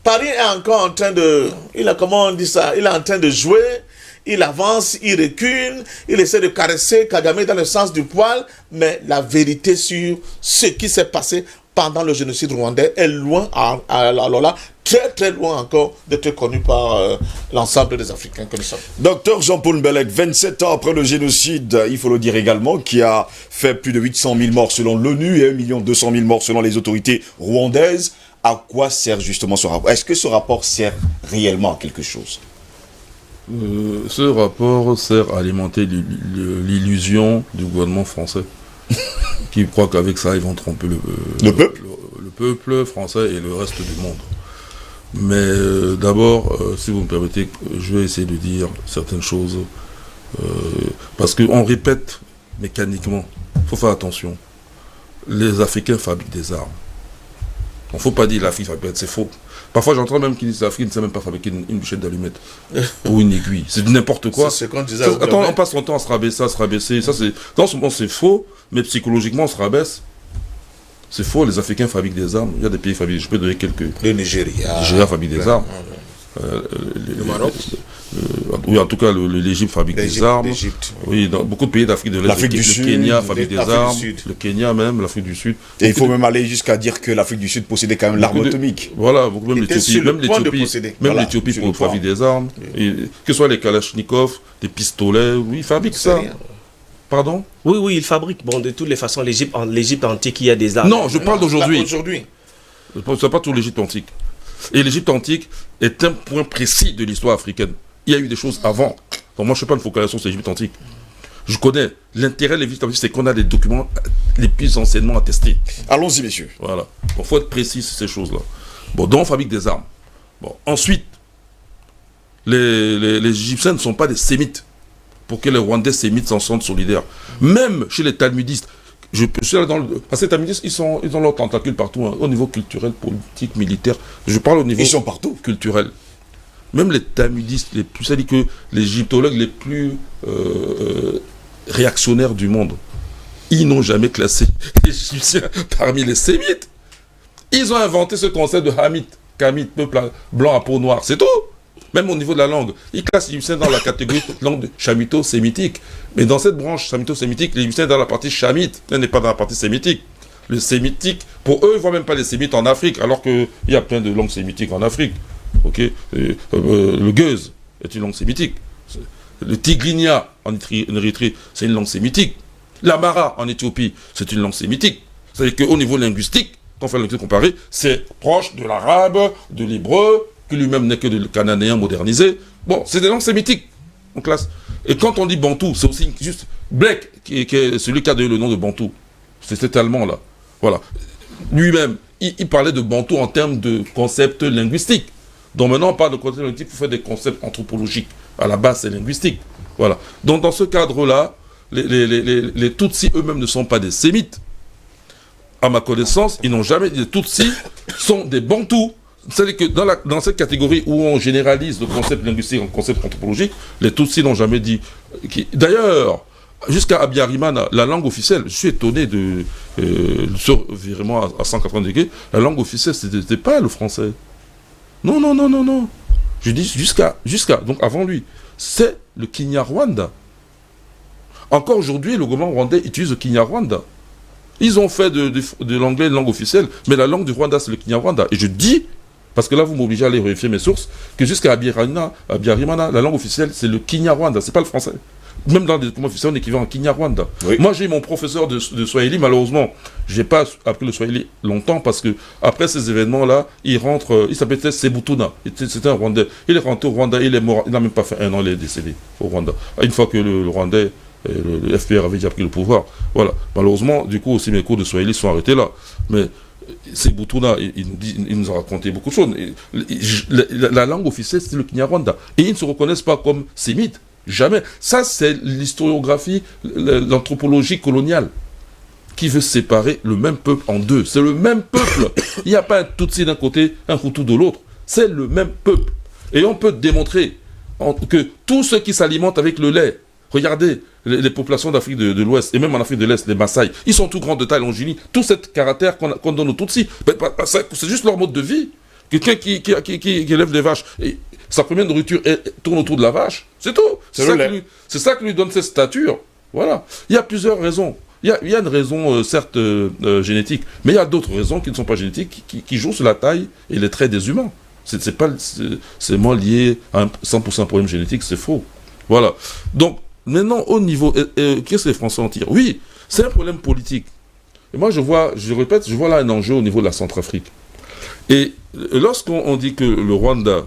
Paris est encore en train de... Il est en train de jouer. Il avance, il recule, il essaie de caresser Kagame dans le sens du poil, mais la vérité sur ce qui s'est passé pendant le génocide rwandais est loin, alors là, très très loin encore d'être connu par l'ensemble des Africains que nous sommes. Docteur Jean-Paul Mbelek, 27 ans après le génocide, il faut le dire également, qui a fait plus de 800 000 morts selon l'ONU et 1 200 000 morts selon les autorités rwandaises. À quoi sert justement ce rapport? Est-ce que ce rapport sert réellement à quelque chose? Ce rapport sert à alimenter l'illusion du gouvernement français qui croit qu'avec ça ils vont tromper le peuple français et le reste du monde. Mais d'abord, si vous me permettez, je vais essayer de dire certaines choses parce qu'on répète mécaniquement. Il faut faire attention. Les Africains fabriquent des armes. Il ne faut pas dire l'Afrique fabrique, c'est faux. Parfois, j'entends même qu'ils disent l'Afrique ne sait même pas fabriquer une bouchette d'allumettes ou une aiguille. C'est n'importe quoi. C'est ce qu'on disait. Attends, on passe son temps à se rabaisser. Ça, dans ce moment, c'est faux, mais psychologiquement, on se rabaisse. C'est faux, les Africains fabriquent des armes. Il y a des pays qui fabriquent. Je peux donner quelques. Le Nigeria. Le Nigeria fabrique des armes. Le Maroc. Oui, en tout cas, l'Égypte fabrique des armes. Oui, dans beaucoup de pays d'Afrique de l'Est, le Kenya fabrique des armes. Le Kenya même, l'Afrique du Sud. Et il faut même aller jusqu'à dire que l'Afrique du Sud possédait quand même l'arme atomique. Voilà, même l'Éthiopie pour fabriquer des armes. Que ce soit les Kalachnikov, des pistolets, oui, ils fabriquent ça. Pardon? Oui, ils fabriquent. Bon, de toutes les façons, l'Égypte antique, il y a des armes. Non, je parle d'aujourd'hui. C'est pas tout l'Égypte antique. Et l'Égypte antique est un point précis de l'histoire africaine. Il y a eu des choses avant. Donc moi, je ne fais pas une focalisation sur l'Égypte antique. Je connais l'intérêt de l'Égypte antique, c'est qu'on a des documents les plus anciennement attestés. Allons-y, messieurs. Voilà. Donc il faut être précis sur ces choses-là. Bon, donc on fabrique des armes. Bon, ensuite, les Égyptiens ne sont pas des sémites. Pour que les Rwandais sémites s'en sentent solidaires. Même chez les talmudistes, parce que les talmudistes, ils ont leurs tentacules partout, hein, au niveau culturel, politique, militaire. Je parle au niveau culturel. Même les talmudistes, c'est-à-dire que les égyptologues les plus réactionnaires du monde, ils n'ont jamais classé les Égyptiens parmi les sémites. Ils ont inventé ce concept de Hamit, peuple blanc à peau noire, c'est tout. Même au niveau de la langue, ils classent les Égyptiens dans la catégorie langue chamito-sémitique. Mais dans cette branche chamito-sémitique, les Égyptiens sont dans la partie chamite, ils n'est pas dans la partie sémitique. Le sémitique, pour eux, ils ne voient même pas les sémites en Afrique, alors qu'il y a plein de langues sémitiques en Afrique. Okay. Le Gueuse est une langue sémitique. Le Tigrinya en Érythrée, c'est une langue sémitique. L'Amara en Éthiopie, c'est une langue sémitique. C'est-à-dire qu'au niveau linguistique, quand on fait l'inguistique comparée, c'est proche de l'arabe, de l'hébreu, qui lui-même n'est que de cananéen modernisé. Bon, c'est des langues sémitiques en classe. Et quand on dit Bantou, c'est aussi juste Blek, qui est celui qui a donné le nom de Bantou. C'est cet allemand-là. Voilà. Lui-même, il parlait de Bantou en termes de concepts linguistiques. Donc maintenant, on parle de concepts linguistiques pour faire des concepts anthropologiques. À la base, c'est linguistique. Voilà. Donc dans ce cadre-là, les Tutsis eux-mêmes ne sont pas des sémites. À ma connaissance, ils n'ont jamais dit les Tutsis sont des Bantous. C'est-à-dire que dans cette catégorie où on généralise le concept linguistique en concept anthropologique, les Tutsis n'ont jamais dit... D'ailleurs, jusqu'à Abiyarimana, la langue officielle, je suis étonné de... vraiment à 180 degrés, la langue officielle, ce n'était pas le français. Non. Je dis jusqu'à, donc avant lui, c'est le Kinyarwanda. Encore aujourd'hui, le gouvernement rwandais utilise le Kinyarwanda. Ils ont fait de l'anglais une langue officielle, mais la langue du Rwanda, c'est le Kinyarwanda. Et je dis, parce que là, vous m'obligez à aller vérifier mes sources, que jusqu'à Abiyarimana, la langue officielle, c'est le Kinyarwanda, c'est pas le français. Même dans les documents officiels, on écrivait en Kinyarwanda. Oui. Moi, j'ai eu mon professeur de Swahili, malheureusement, j'ai pas appris le Swahili longtemps, parce que après ces événements-là, il s'appelait Sebutuna, c'était un Rwandais. Il est rentré au Rwanda, il est mort, il n'a même pas fait un an, il est décédé au Rwanda. Une fois que le Rwandais, le FPR avait déjà pris le pouvoir. Voilà. Malheureusement, du coup, aussi mes cours de Swahili sont arrêtés là. Mais c'est Boutouna, il nous a raconté beaucoup de choses. La langue officielle, c'est le Kinyarwanda. Et ils ne se reconnaissent pas comme sémites. Jamais. Ça, c'est l'historiographie, l'anthropologie coloniale qui veut séparer le même peuple en deux. C'est le même peuple. Il n'y a pas un Tutsi d'un côté, un Hutu de l'autre. C'est le même peuple. Et on peut démontrer que tous ceux qui s'alimentent avec le lait, regardez les populations d'Afrique de l'Ouest, et même en Afrique de l'Est, les Maasai, ils sont tout grands de taille longiligne. Tout ce caractère qu'on donne aux Tutsis, c'est juste leur mode de vie. Quelqu'un qui élève des vaches, et sa première nourriture tourne autour de la vache, c'est tout. C'est ça qui lui donne cette stature. Voilà. Il y a plusieurs raisons. Il y a une raison, certes, génétique, mais il y a d'autres raisons qui ne sont pas génétiques, qui jouent sur la taille et les traits des humains. C'est moins lié à 100% problème génétique, c'est faux. Voilà. Donc, maintenant, au niveau... qu'est-ce que les Français en tirent? Oui, c'est un problème politique. Et moi, je vois là un enjeu au niveau de la Centrafrique. Et lorsqu'on dit que le Rwanda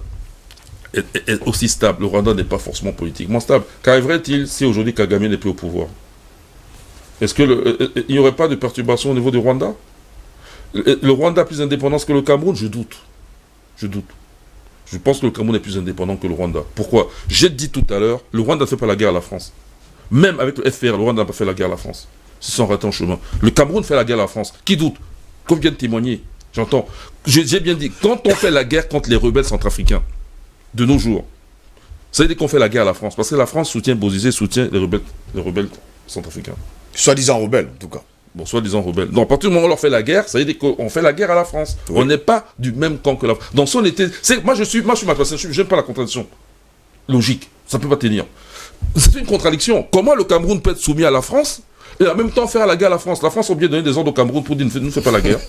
est aussi stable, le Rwanda n'est pas forcément politiquement stable, qu'arriverait-il si aujourd'hui Kagame n'est plus au pouvoir? Est-ce qu'il n'y aurait pas de perturbation au niveau du Rwanda? Le Rwanda a plus d'indépendance que le Cameroun? Je doute. Je pense que le Cameroun est plus indépendant que le Rwanda. Pourquoi? J'ai dit tout à l'heure, le Rwanda ne fait pas la guerre à la France. Même avec le FPR, le Rwanda n'a pas fait la guerre à la France. Ils se sont ratés en chemin. Le Cameroun fait la guerre à la France. Qui doute? Qu'on vienne témoigner. J'entends. J'ai bien dit, quand on fait la guerre contre les rebelles centrafricains, de nos jours, ça veut dire qu'on fait la guerre à la France. Parce que la France soutient Bozizé, soutient les rebelles centrafricains. Soi-disant rebelles, en tout cas. Bon, soi-disant rebelles. Donc, à partir du moment où on leur fait la guerre, ça veut dire qu'on fait la guerre à la France. Oui. On n'est pas du même camp que la France. Donc, si on était... Moi, je suis ma personne, je n'aime pas la contradiction. Logique. Ça ne peut pas tenir. C'est une contradiction. Comment le Cameroun peut être soumis à la France et en même temps faire la guerre à la France? La France a bien donné des ordres au Cameroun pour dire ne fait pas la guerre.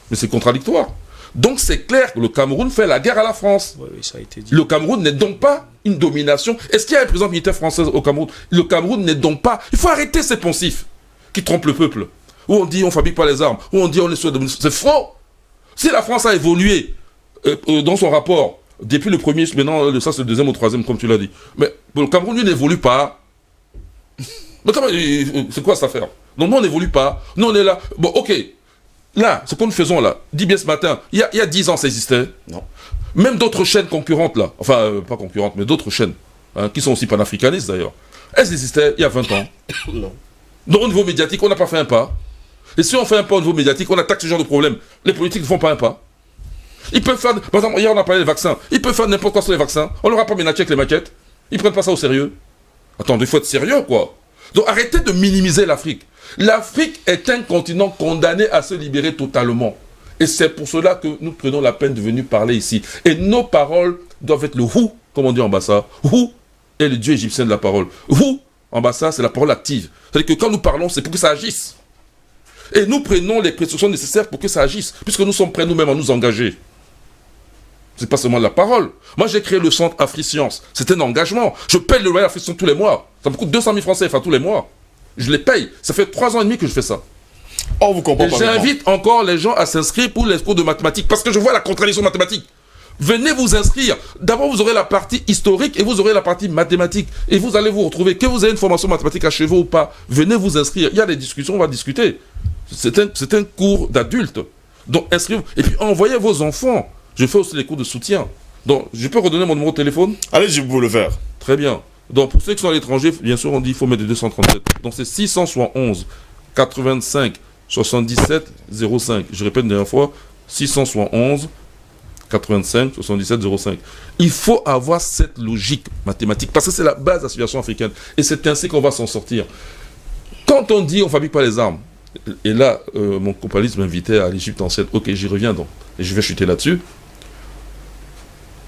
Mais c'est contradictoire. Donc, c'est clair que le Cameroun fait la guerre à la France. Oui, ça a été dit. Le Cameroun n'est donc pas une domination. Est-ce qu'il y a un président militaire français au Cameroun? Le Cameroun n'est donc pas... Il faut arrêter ces poncifs qui trompent le peuple. Où on dit on fabrique pas les armes, où on dit on est sur la domination. C'est faux. Si la France a évolué dans son rapport, depuis le premier, maintenant ça c'est le deuxième ou le troisième, comme tu l'as dit. Mais le Cameroun, lui, n'évolue pas. Mais c'est quoi cette affaire? Donc nous, on n'évolue pas. Nous, on est là. Bon, ok. Là, ce que nous faisons là, dis bien ce matin, il y a 10 ans, ça existait. Non. Même d'autres chaînes concurrentes là, enfin, pas concurrentes, mais d'autres chaînes, qui sont aussi panafricanistes d'ailleurs, elles existaient il y a 20 ans. Non. Donc au niveau médiatique, on n'a pas fait un pas. Et si on fait un pas au niveau médiatique, on attaque ce genre de problème. Les politiques ne font pas un pas. Ils peuvent faire... Par exemple, hier on a parlé des vaccins. Ils peuvent faire n'importe quoi sur les vaccins. On leur a pas ménagé avec les maquettes. Ils prennent pas ça au sérieux. Attends, il faut être sérieux, quoi. Donc arrêtez de minimiser l'Afrique. L'Afrique est un continent condamné à se libérer totalement. Et c'est pour cela que nous prenons la peine de venir parler ici. Et nos paroles doivent être le Hu, comme on dit en Bassa. Hu est le dieu égyptien de la parole. Hu, en Bassa, c'est la parole active. C'est-à-dire que quand nous parlons, c'est pour que ça agisse. Et nous prenons les précautions nécessaires pour que ça agisse, puisque nous sommes prêts nous-mêmes à nous engager. C'est pas seulement de la parole. Moi, j'ai créé le centre AfriScience. C'est un engagement. Je paye le loyer AfriScience tous les mois. Ça me coûte 200 000 francs CFA tous les mois. Je les paye. Ça fait 3 ans et demi que je fais ça. On vous comprend et pas. J'invite encore les gens à s'inscrire pour les cours de mathématiques, parce que je vois la contradiction mathématique. Venez vous inscrire. D'abord, vous aurez la partie historique et vous aurez la partie mathématique. Et vous allez vous retrouver, que vous ayez une formation mathématique à cheveux ou pas, venez vous inscrire. Il y a des discussions, on va discuter. C'est un cours d'adulte. Donc, inscrivez-vous. Et puis, envoyez vos enfants. Je fais aussi les cours de soutien. Donc, je peux redonner mon numéro de téléphone? Allez-y, vous pouvez le faire. Très bien. Donc, pour ceux qui sont à l'étranger, bien sûr, on dit qu'il faut mettre des 237. Donc, c'est 671 85 77 05. Je répète une dernière fois, 671 85 77 05. Il faut avoir cette logique mathématique, parce que c'est la base de la civilisation africaine. Et c'est ainsi qu'on va s'en sortir. Quand on dit on ne fabrique pas les armes, et là, mon companiste m'invitait à l'Égypte ancienne. Ok, j'y reviens donc. Et je vais chuter là-dessus.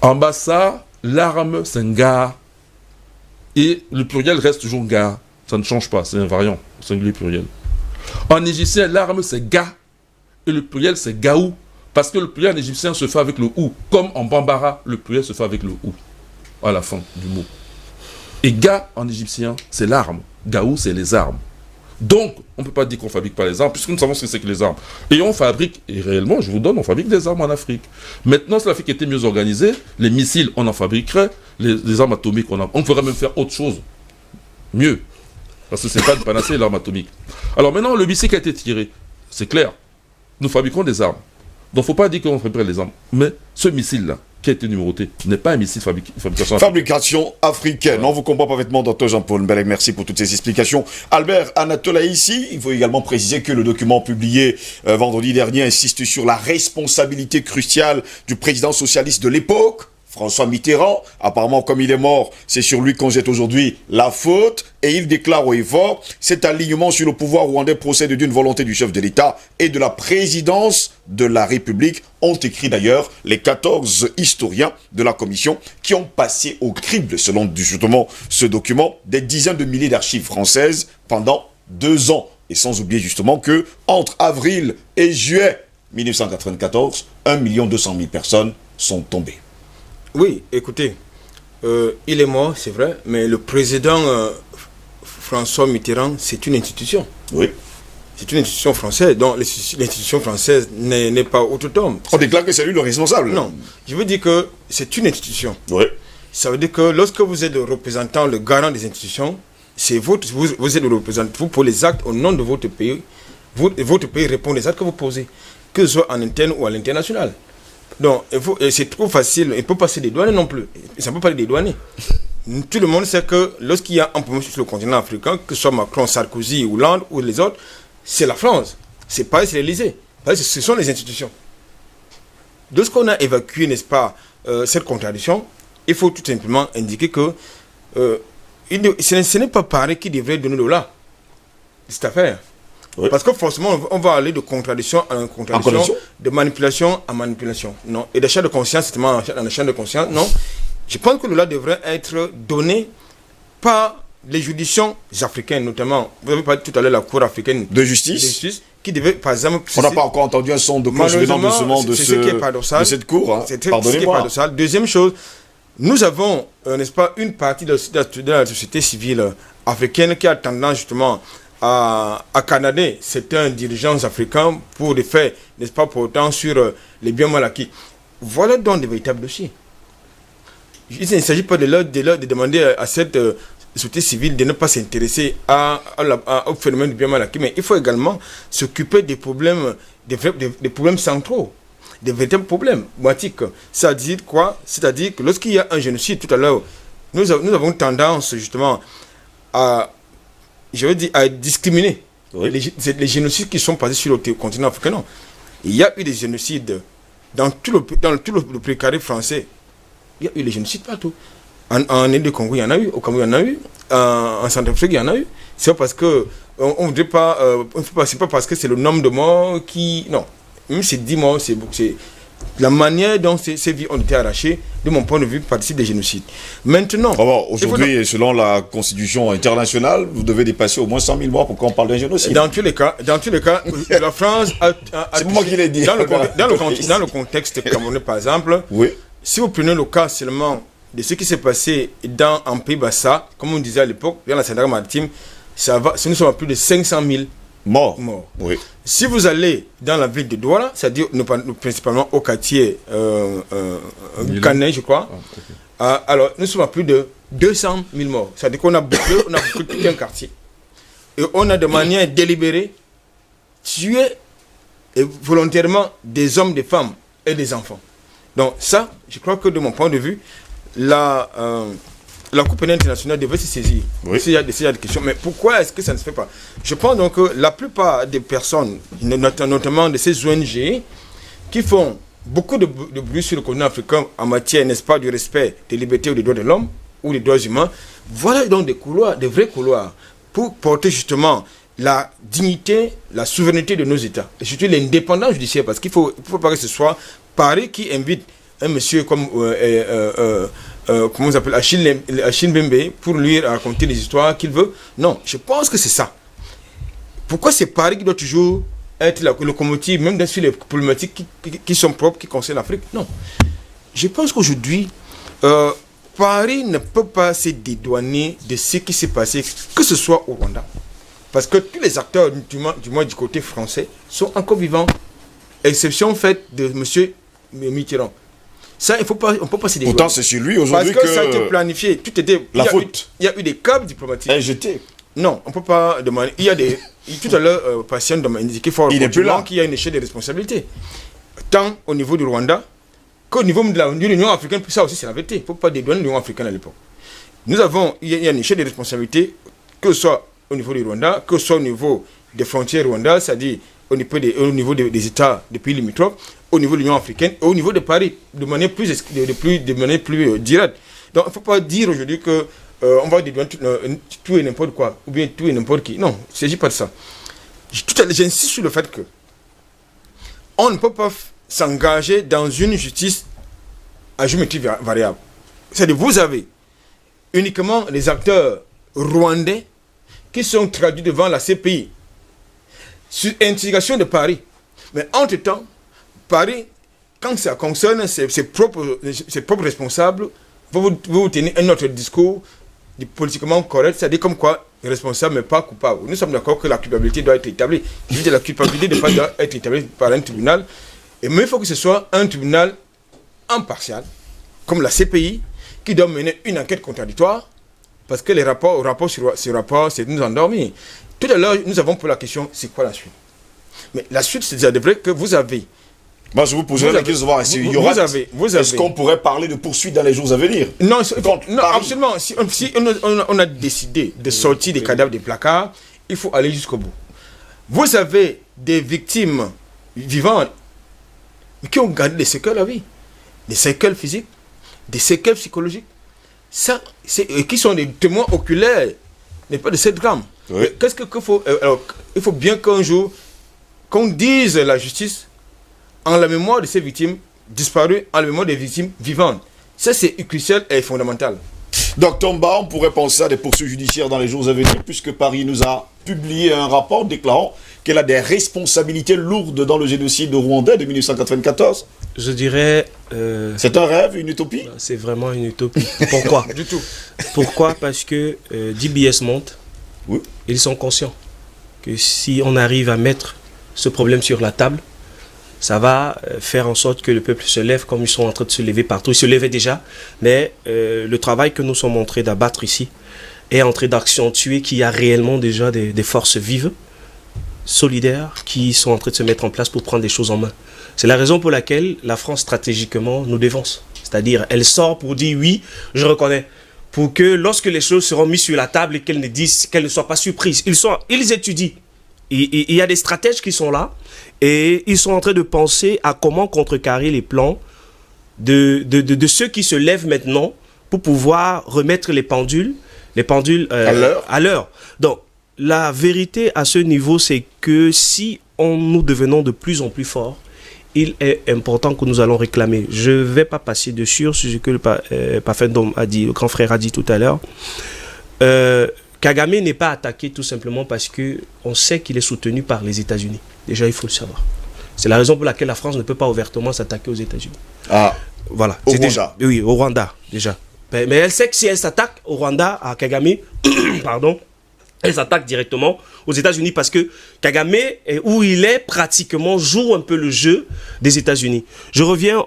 En Bassa, l'arme, c'est un gars. Et le pluriel reste toujours gars. Ça ne change pas, c'est un variant, singulier pluriel. En égyptien, l'arme, c'est ga. Et le pluriel, c'est gaou. Parce que le pluriel en égyptien se fait avec le ou. Comme en bambara, le pluriel se fait avec le ou. À la fin du mot. Et ga, en égyptien, c'est l'arme. Gaou, c'est les armes. Donc, on ne peut pas dire qu'on ne fabrique pas les armes, puisque nous savons ce que c'est que les armes. Et on fabrique, et réellement, je vous donne, on fabrique des armes en Afrique. Maintenant, si l'Afrique était mieux organisée, les missiles, on en fabriquerait, les armes atomiques, on pourrait même faire autre chose. Mieux. Parce que ce n'est pas une panacée, l'arme atomique. Alors maintenant, le missile qui a été tiré, c'est clair. nous fabriquons des armes. Donc, il ne faut pas dire qu'on fabrique les armes. Mais ce missile-là, qui a été numéroté, n'est pas un missile fabrication africaine. Fabrication africaine. On vous comprend parfaitement, Dr Jean-Paul Mbelek. Merci pour toutes ces explications. Albert Anatola, ici, il faut également préciser que le document publié vendredi dernier insiste sur la responsabilité cruciale du président socialiste de l'époque, François Mitterrand. Apparemment, comme il est mort, c'est sur lui qu'on jette aujourd'hui la faute. Et il déclare au effort, cet alignement sur le pouvoir rwandais procède d'une volonté du chef de l'État et de la présidence de la République, ont écrit d'ailleurs les 14 historiens de la commission qui ont passé au crible, selon justement ce document, des dizaines de milliers d'archives françaises pendant 2 ans. Et sans oublier justement que entre avril et juillet 1994, 1 200 000 personnes sont tombées. Oui, écoutez, il est mort, c'est vrai, mais le président François Mitterrand, c'est une institution. Oui. C'est une institution française, donc l'institution française n'est pas autonome. On déclare que c'est lui le responsable. Non, je veux dire que c'est une institution. Oui. Ça veut dire que lorsque vous êtes le représentant, le garant des institutions, c'est vous êtes le représentant, vous pour les actes au nom de votre pays. Votre pays répond aux actes que vous posez, que ce soit en interne ou à l'international. Donc, c'est trop facile, il ne peut pas se dédouaner non plus. Ça ne peut pas les dédouaner. Tout le monde sait que lorsqu'il y a un problème sur le continent africain, que ce soit Macron, Sarkozy, Hollande ou les autres, c'est la France. C'est pas l'Élysée. Ce sont les institutions. Lorsqu'on a évacué, n'est-ce pas, cette contradiction, il faut tout simplement indiquer que ce n'est pas Paris qui devrait donner le là de cette affaire. Oui. Parce que forcément, on va aller de contradiction en contradiction, de manipulation en manipulation. Non. Et d'achat de conscience, c'est en achat de conscience. Non. Je pense que le là devrait être donné par les juridictions africaines, notamment. Vous avez parlé tout à l'heure de la Cour africaine de justice, qui devait, par exemple. On n'a pas encore entendu un son de cloche venant de cette Cour. Hein. C'est ce qui est paradoxal. Deuxième chose, nous avons, n'est-ce pas, une partie de la société civile africaine qui a tendance justement à canader certains dirigeants africains pour des faits, n'est-ce pas, portant sur les biens mal acquis. Voilà donc des véritables dossiers. Il ne s'agit pas de demander à cette société civile de ne pas s'intéresser au phénomène du bien mal acquis, mais il faut également s'occuper des problèmes, des problèmes centraux, des véritables problèmes moitiques. C'est-à-dire quoi? C'est-à-dire que lorsqu'il y a un génocide, tout à l'heure, nous avons tendance justement à discriminer les génocides qui sont passés sur le continent africain. Non. Il y a eu des génocides dans tout le précaré français. Il y a eu des génocides partout. En Île de Congo, il y en a eu. Au Cameroun, il y en a eu. En Centrafrique, il y en a eu. C'est pas parce que on voudrait pas. C'est pas parce que c'est le nombre de morts qui. Non. Même si c'est 10 morts, c'est la manière dont ces vies ont été arrachées, de mon point de vue, participe des génocides. Maintenant... aujourd'hui, selon la Constitution internationale, vous devez dépasser au moins 100 000 morts pour qu'on parle d'un génocide. Dans tous les cas, la France a c'est moi qui l'ai dit. Dans le contexte camerounais, par exemple, oui. Si vous prenez le cas seulement de ce qui s'est passé en Pays-Bassa, comme on disait à l'époque, dans la Sénat maritime, nous sommes à plus de 500 000 morts. Oui. Si vous allez dans la ville de Douala, c'est-à-dire principalement au quartier Canet, je crois, alors nous sommes à plus de 200 000 morts. C'est-à-dire qu'on a bouclé tout un quartier. Et on a de manière délibérée tué volontairement des hommes, des femmes et des enfants. Donc ça, je crois que de mon point de vue, la Cour pénale internationale devait se saisir. Oui. S'il y a des questions. Mais pourquoi est-ce que ça ne se fait pas? Je pense donc que la plupart des personnes, notamment de ces ONG, qui font beaucoup de bruit sur le continent africain en matière, n'est-ce pas, du respect des libertés ou des droits de l'homme ou des droits humains, voilà donc des couloirs, des vrais couloirs, pour porter justement la dignité, la souveraineté de nos États. Et surtout l'indépendance judiciaire, parce qu'il ne faut pas que ce soit Paris qui invite un monsieur comme comment on s'appelle, Achille Mbembe, pour lui raconter des histoires qu'il veut. Non, je pense que c'est ça. Pourquoi c'est Paris qui doit toujours être la locomotive, même sur les problématiques qui sont propres, qui concernent l'Afrique? Non. Je pense qu'aujourd'hui, Paris ne peut pas se dédouaner de ce qui s'est passé, que ce soit au Rwanda. Parce que tous les acteurs, du moins du côté français, sont encore vivants. Exception faite de M. Mitterrand. Ça, on ne peut pas se dédouaner. Pourtant, c'est sur lui aujourd'hui que... Parce que ça a été planifié. Tout était... La faute. Il y a eu des câbles diplomatiques. Injeté. Non, on ne peut pas demander... Il y a des tout à l'heure, Patient m'a indiqué qu'il faut qu'il y a une échelle de responsabilité. Tant au niveau du Rwanda qu'au niveau de l'Union africaine, ça aussi c'est la vérité. Il ne faut pas dédouaner l'Union africaine à l'époque. Il y a une échelle de responsabilité, que ce soit au niveau du Rwanda, que ce soit au niveau des frontières rwandaises, c'est-à-dire au niveau des États, des pays limitrophes, au niveau de l'Union africaine et au niveau de Paris, de manière plus directe. Donc il ne faut pas dire aujourd'hui que on va dédouaner tout et n'importe quoi, ou bien tout et n'importe qui. Non, il ne s'agit pas de ça. J'insiste sur le fait que on ne peut pas s'engager dans une justice à géométrie variable. C'est-à-dire vous avez uniquement les acteurs rwandais qui sont traduits devant la CPI sur instigation de Paris. Mais entre-temps, Paris, quand ça concerne ses propres responsables, vous tenez un autre discours politiquement correct, c'est-à-dire comme quoi responsable mais pas coupable. Nous sommes d'accord que la culpabilité doit être établie. Je veux dire, la culpabilité doit être établie par un tribunal. Mais il faut que ce soit un tribunal impartial, comme la CPI, qui doit mener une enquête contradictoire, parce que les rapports sur rapport, c'est nous endormir. Tout à l'heure, nous avons posé la question, c'est quoi la suite? Mais la suite, c'est de vrai que vous avez... Moi, je vous poserai la question de voir si est-ce qu'on pourrait parler de poursuite dans les jours à venir? Non, absolument. Si on a décidé de sortir des cadavres des placards, il faut aller jusqu'au bout. Vous avez des victimes vivantes qui ont gardé des séquelles à vie, des séquelles physiques, des séquelles psychologiques. Ça, qui sont des témoins oculaires, n'est pas de cette gamme. Oui. Qu'est-ce qu'il faut il faut bien qu'un jour, qu'on dise la justice en la mémoire de ces victimes disparues, en la mémoire des victimes vivantes. Ça, c'est crucial et fondamental. Donc, Tomba, on pourrait penser à des poursuites judiciaires dans les jours à venir, puisque Paris nous a publié un rapport déclarant qu'elle a des responsabilités lourdes dans le génocide rwandais de 1994. Je dirais... c'est un rêve, une utopie? C'est vraiment une utopie. Pourquoi? Du tout. Pourquoi? Parce que DBS monte. Oui. Ils sont conscients que si on arrive à mettre ce problème sur la table, ça va faire en sorte que le peuple se lève comme ils sont en train de se lever partout. Ils se levaient déjà, mais le travail que nous sommes en train d'abattre ici est en train d'accentuer qu'il y a réellement déjà des forces vives, solidaires, qui sont en train de se mettre en place pour prendre des choses en main. C'est la raison pour laquelle la France, stratégiquement, nous dévance. C'est-à-dire, elle sort pour dire oui, je reconnais. Pour que lorsque les choses seront mises sur la table et qu'elles ne soient pas surprises. Ils étudient. Il y a des stratèges qui sont là et ils sont en train de penser à comment contrecarrer les plans de ceux qui se lèvent maintenant pour pouvoir remettre les pendules à l'heure. Donc, la vérité à ce niveau, c'est que si nous devenons de plus en plus forts, il est important que nous allons réclamer. Je ne vais pas passer dessus sur ce que le Pafendom a dit, le grand frère a dit tout à l'heure. Kagame n'est pas attaqué tout simplement parce qu'on sait qu'il est soutenu par les États-Unis. Déjà, il faut le savoir. C'est la raison pour laquelle la France ne peut pas ouvertement s'attaquer aux États-Unis. Ah, voilà. Au Rwanda. Oui, au Rwanda, déjà. Mais elle sait que si elle s'attaque au Rwanda, à Kagame, pardon, elle s'attaque directement aux États-Unis parce que Kagame, où il est, pratiquement joue un peu le jeu des États-Unis. Je reviens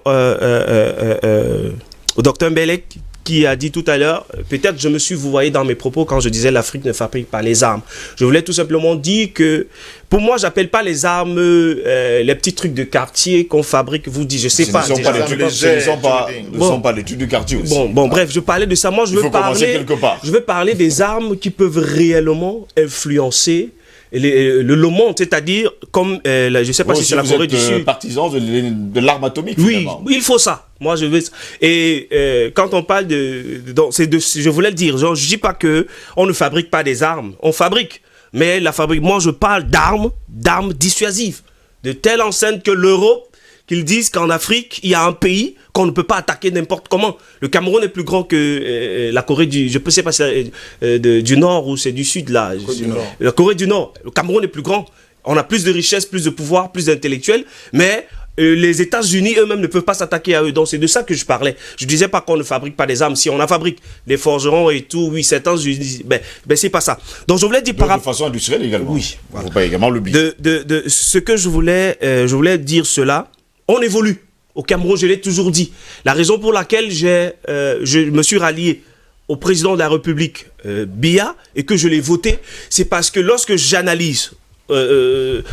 au docteur Mbelek qui a dit tout à l'heure, peut-être je me suis vouvoyé dans mes propos quand je disais l'Afrique ne fabrique pas les armes. Je voulais tout simplement dire que, pour moi, j'appelle pas les armes les petits trucs de quartier qu'on fabrique, vous dites, je sais pas. Ce ne sont pas les trucs de quartier aussi. Bon, bref, je parlais de ça. Moi, je veux parler des armes qui peuvent réellement influencer le monde, c'est-à-dire comme je ne sais pas si c'est la Corée du Sud. Partisan de l'arme atomique. Oui, il faut ça. Moi, je veux. Et quand on parle je voulais le dire. Genre, je dis pas que on ne fabrique pas des armes. On fabrique, mais la fabrique. Moi, je parle d'armes dissuasives, de telle enceinte que l'Europe, qu'ils disent qu'en Afrique, il y a un pays qu'on ne peut pas attaquer n'importe comment. Le Cameroun est plus grand que la Corée du... Je ne sais pas si c'est du Nord ou c'est du Sud, là. La Corée du Nord. Le Cameroun est plus grand. On a plus de richesse, plus de pouvoir, plus d'intellectuels. Mais les États-Unis eux-mêmes ne peuvent pas s'attaquer à eux. Donc c'est de ça que je parlais. Je ne disais pas qu'on ne fabrique pas des armes. Si on en fabrique, des forgerons et tout, oui, certains... Ben c'est pas ça. Donc je voulais dire de façon industrielle également. Oui. Il ne faut pas également l'oublier. Ce que je voulais dire cela... On évolue. Au Cameroun, je l'ai toujours dit. La raison pour laquelle je me suis rallié au président de la République, Biya, et que je l'ai voté, c'est parce que lorsque j'analyse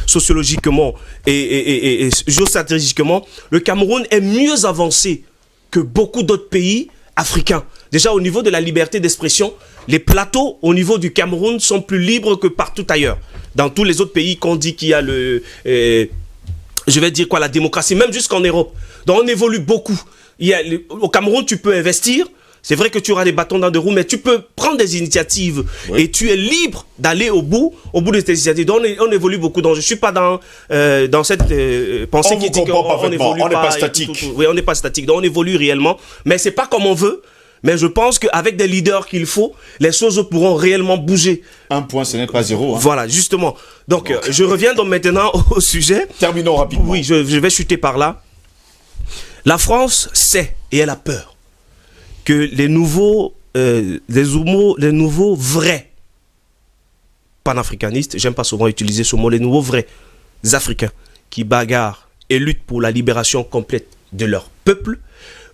sociologiquement et géostratégiquement, le Cameroun est mieux avancé que beaucoup d'autres pays africains. Déjà au niveau de la liberté d'expression, les plateaux au niveau du Cameroun sont plus libres que partout ailleurs. Dans tous les autres pays qu'on dit qu'il y a la démocratie, même jusqu'en Europe. Donc on évolue beaucoup. Au Cameroun, tu peux investir. C'est vrai que tu auras des bâtons dans des roues, mais tu peux prendre des initiatives et tu es libre d'aller au bout de tes initiatives. Donc on évolue beaucoup. Donc je ne suis pas dans cette pensée qui dit qu'on évolue pas. On n'est pas statique. Oui, on n'est pas statique. Donc on évolue réellement, mais c'est pas comme on veut. Mais je pense qu'avec des leaders qu'il faut, les choses pourront réellement bouger. Un point, ce n'est pas zéro. Hein. Voilà, justement. Donc je reviens donc maintenant au sujet. Terminons rapidement. Oui, je vais chuter par là. La France sait et elle a peur que les nouveaux vrais panafricanistes, j'aime pas souvent utiliser ce mot, les nouveaux vrais Africains qui bagarrent et luttent pour la libération complète de leur peuple,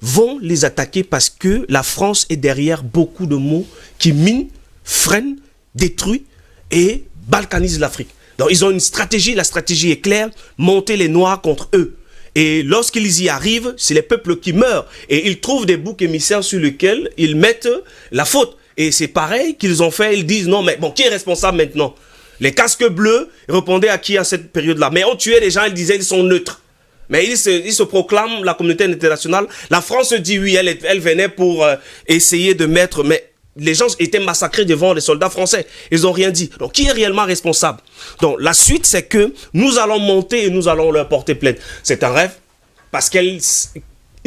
vont les attaquer parce que la France est derrière beaucoup de mots qui minent, freinent, détruisent et balkanisent l'Afrique. Donc ils ont une stratégie, la stratégie est claire, monter les Noirs contre eux. Et lorsqu'ils y arrivent, c'est les peuples qui meurent. Et ils trouvent des boucs émissaires sur lesquels ils mettent la faute. Et c'est pareil qu'ils ont fait. Ils disent non, mais bon, qui est responsable maintenant? Les casques bleus répondaient à qui à cette période-là? Mais on tuait les gens, ils disaient ils sont neutres. Mais ils se proclament la communauté internationale. La France dit oui, elle venait pour essayer de mettre... Mais les gens étaient massacrés devant les soldats français. Ils n'ont rien dit. Donc, qui est réellement responsable? Donc, la suite, c'est que nous allons monter et nous allons leur porter plainte. C'est un rêve parce qu'ils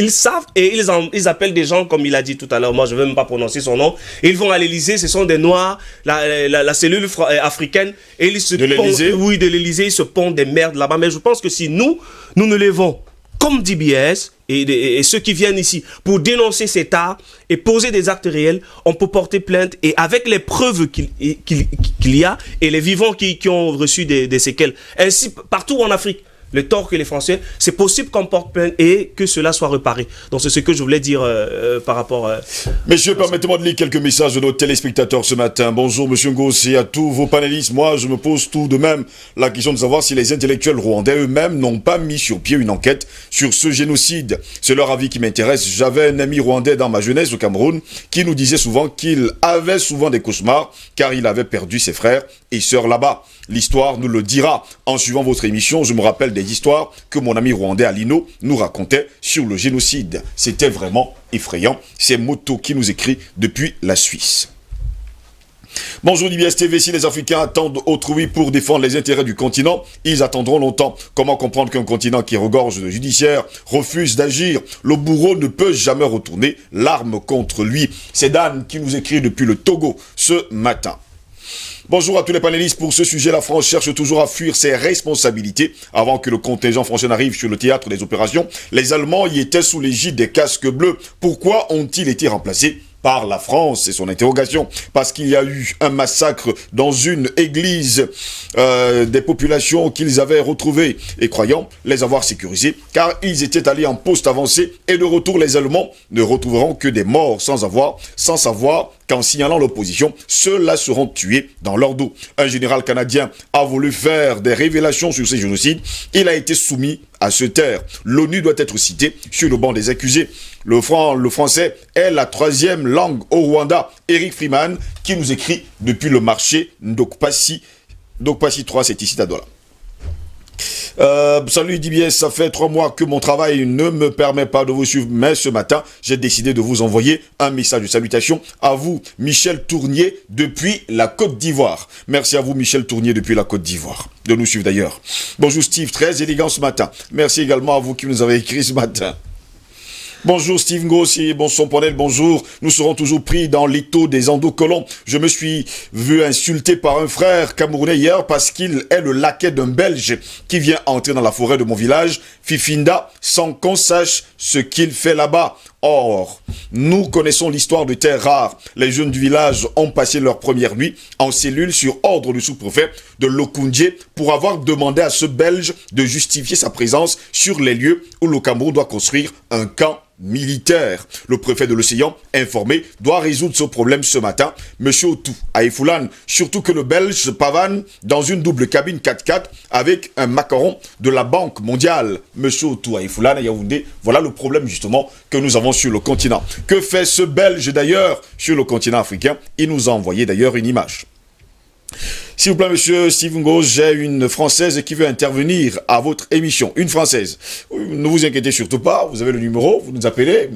savent et ils appellent des gens, comme il a dit tout à l'heure, moi je ne vais même pas prononcer son nom, et ils vont à l'Élysée, ce sont des Noirs, la cellule africaine, et ils se de l'Élysée? Oui, de l'Élysée, ils se pondent des merdes là-bas. Mais je pense que si nous ne levons comme DBS et ceux qui viennent ici pour dénoncer cet art et poser des actes réels, on peut porter plainte et avec les preuves qu'il y a et les vivants qui ont reçu des séquelles. Ainsi, partout en Afrique, le tort que les Français, c'est possible qu'on porte plainte et que cela soit réparé. Donc c'est ce que je voulais dire par rapport... Messieurs, permettez-moi de lire quelques messages de nos téléspectateurs ce matin. Bonjour Monsieur Ngos et à tous vos panélistes. Moi, je me pose tout de même la question de savoir si les intellectuels rwandais eux-mêmes n'ont pas mis sur pied une enquête sur ce génocide. C'est leur avis qui m'intéresse. J'avais un ami rwandais dans ma jeunesse au Cameroun qui nous disait souvent qu'il avait souvent des cauchemars car il avait perdu ses frères et sœurs là-bas. L'histoire nous le dira. En suivant votre émission, je me rappelle des histoires que mon ami rwandais Alino nous racontait sur le génocide. C'était vraiment effrayant. C'est Moto qui nous écrit depuis la Suisse. Bonjour DBS TV, si les Africains attendent autrui pour défendre les intérêts du continent, ils attendront longtemps. Comment comprendre qu'un continent qui regorge de judiciaires refuse d'agir? Le bourreau ne peut jamais retourner l'arme contre lui. C'est Dan qui nous écrit depuis le Togo ce matin. Bonjour à tous les panélistes. Pour ce sujet, la France cherche toujours à fuir ses responsabilités. Avant que le contingent français n'arrive sur le théâtre des opérations, les Allemands y étaient sous l'égide des casques bleus. Pourquoi ont-ils été remplacés par la France? C'est son interrogation. Parce qu'il y a eu un massacre dans une église des populations qu'ils avaient retrouvées et croyant les avoir sécurisées car ils étaient allés en poste avancé et de retour les Allemands ne retrouveront que des morts sans savoir qu'en signalant l'opposition, ceux-là seront tués dans leur dos. Un général canadien a voulu faire des révélations sur ces génocides. Il a été soumis à se taire. L'ONU doit être citée sur le banc des accusés. Le français est la troisième langue au Rwanda. Eric Freeman qui nous écrit depuis le marché Ndokpasi 3, c'est ici à Douala. Salut DBS, ça fait 3 mois que mon travail ne me permet pas de vous suivre, mais ce matin, j'ai décidé de vous envoyer un message de salutation à vous, Michel Tournier, depuis la Côte d'Ivoire. Merci à vous, Michel Tournier, depuis la Côte d'Ivoire, de nous suivre d'ailleurs. Bonjour Steve, très élégant ce matin. Merci également à vous qui nous avez écrit ce matin. Bonjour Steve Ngossi, bonsoir Ponel, bonjour. Nous serons toujours pris dans l'étau des endocolons. Je me suis vu insulté par un frère camerounais hier parce qu'il est le laquais d'un Belge qui vient entrer dans la forêt de mon village, Fifinda, sans qu'on sache ce qu'il fait là-bas. Or, nous connaissons l'histoire de terres rares. Les jeunes du village ont passé leur première nuit en cellule sur ordre du sous-préfet de Lokundje pour avoir demandé à ce Belge de justifier sa présence sur les lieux où le Cameroun doit construire un camp militaire. Le préfet de l'Océan, informé, doit résoudre ce problème ce matin. Monsieur Otou, à Ifoulane, surtout que le Belge se pavane dans une double cabine 4x4 avec un macaron de la Banque mondiale. Monsieur Otou, à Ifoulane, à Yaoundé, voilà le problème justement que nous avons sur le continent. Que fait ce Belge d'ailleurs sur le continent africain? Il nous a envoyé d'ailleurs une image. S'il vous plaît, monsieur Steve Ngo, j'ai une Française qui veut intervenir à votre émission. Une Française. Ne vous inquiétez surtout pas, vous avez le numéro, vous nous appelez.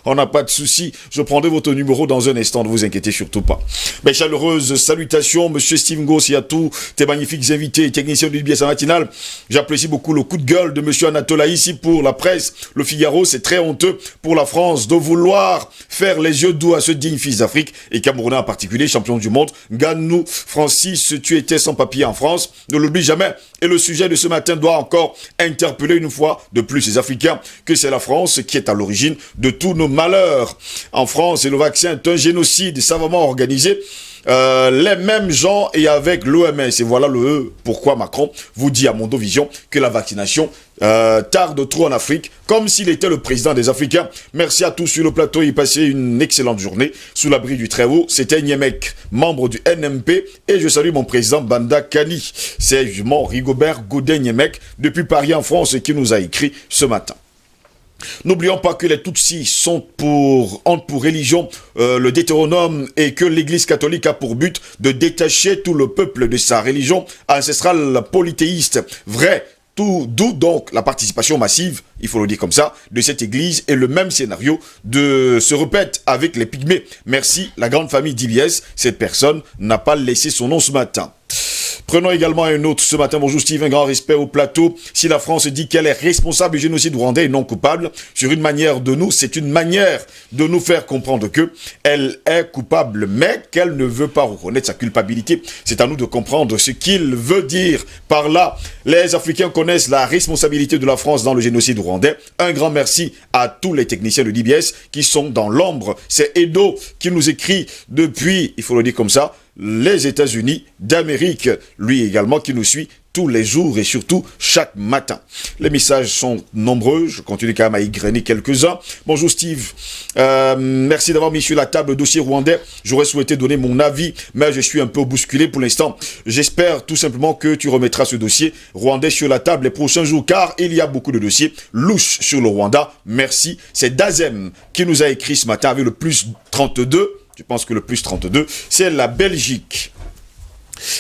On n'a pas de souci. Je prendrai votre numéro dans un instant, ne vous inquiétez surtout pas. Mes chaleureuses salutations, monsieur Steve Ngo, et à tous tes magnifiques invités et techniciens du DBS matinal. J'apprécie beaucoup le coup de gueule de monsieur Anatola ici pour la presse. Le Figaro, c'est très honteux pour la France de vouloir faire les yeux doux à ce digne fils d'Afrique et Camerounais en particulier, champion du monde. Gagne-nous, Francis, tu étais sans papier en France, ne l'oublie jamais. Et le sujet de ce matin doit encore interpeller une fois de plus les Africains, que c'est la France qui est à l'origine de tous nos malheurs. En France, le vaccin est un génocide savamment organisé. Les mêmes gens et avec l'OMS. Et voilà pourquoi Macron vous dit à Mondovision que la vaccination tarde trop en Afrique, comme s'il était le président des Africains. Merci à tous sur le plateau et passez une excellente journée sous l'abri du Très-Haut. C'était Niemek, membre du NMP, et je salue mon président Banda Kani. C'est justement Rigobert Gaudet-Niemek depuis Paris en France qui nous a écrit ce matin. N'oublions pas que les Tutsis ont pour religion le Deutéronome et que l'Église catholique a pour but de détacher tout le peuple de sa religion ancestrale polythéiste. Vrai, d'où donc la participation massive, il faut le dire comme ça, de cette église, et le même scénario se répète avec les Pygmées. Merci, la grande famille d'Iliès, cette personne n'a pas laissé son nom ce matin. Prenons également un autre ce matin. Bonjour Steve, un grand respect au plateau. Si la France dit qu'elle est responsable du génocide rwandais et non coupable, sur une manière de nous, c'est une manière de nous faire comprendre que elle est coupable, mais qu'elle ne veut pas reconnaître sa culpabilité. C'est à nous de comprendre ce qu'il veut dire par là. Les Africains connaissent la responsabilité de la France dans le génocide rwandais. Un grand merci à tous les techniciens de DBS qui sont dans l'ombre. C'est Edo qui nous écrit depuis, il faut le dire comme ça, les États-Unis d'Amérique, lui également qui nous suit tous les jours et surtout chaque matin. Les messages sont nombreux, je continue quand même à y grainer quelques-uns. Bonjour Steve, merci d'avoir mis sur la table le dossier rwandais. J'aurais souhaité donner mon avis, mais je suis un peu bousculé pour l'instant. J'espère tout simplement que tu remettras ce dossier rwandais sur la table les prochains jours, car il y a beaucoup de dossiers louches sur le Rwanda. Merci. C'est Dazem qui nous a écrit ce matin avec le plus 32. Je pense que le plus 32, c'est la Belgique.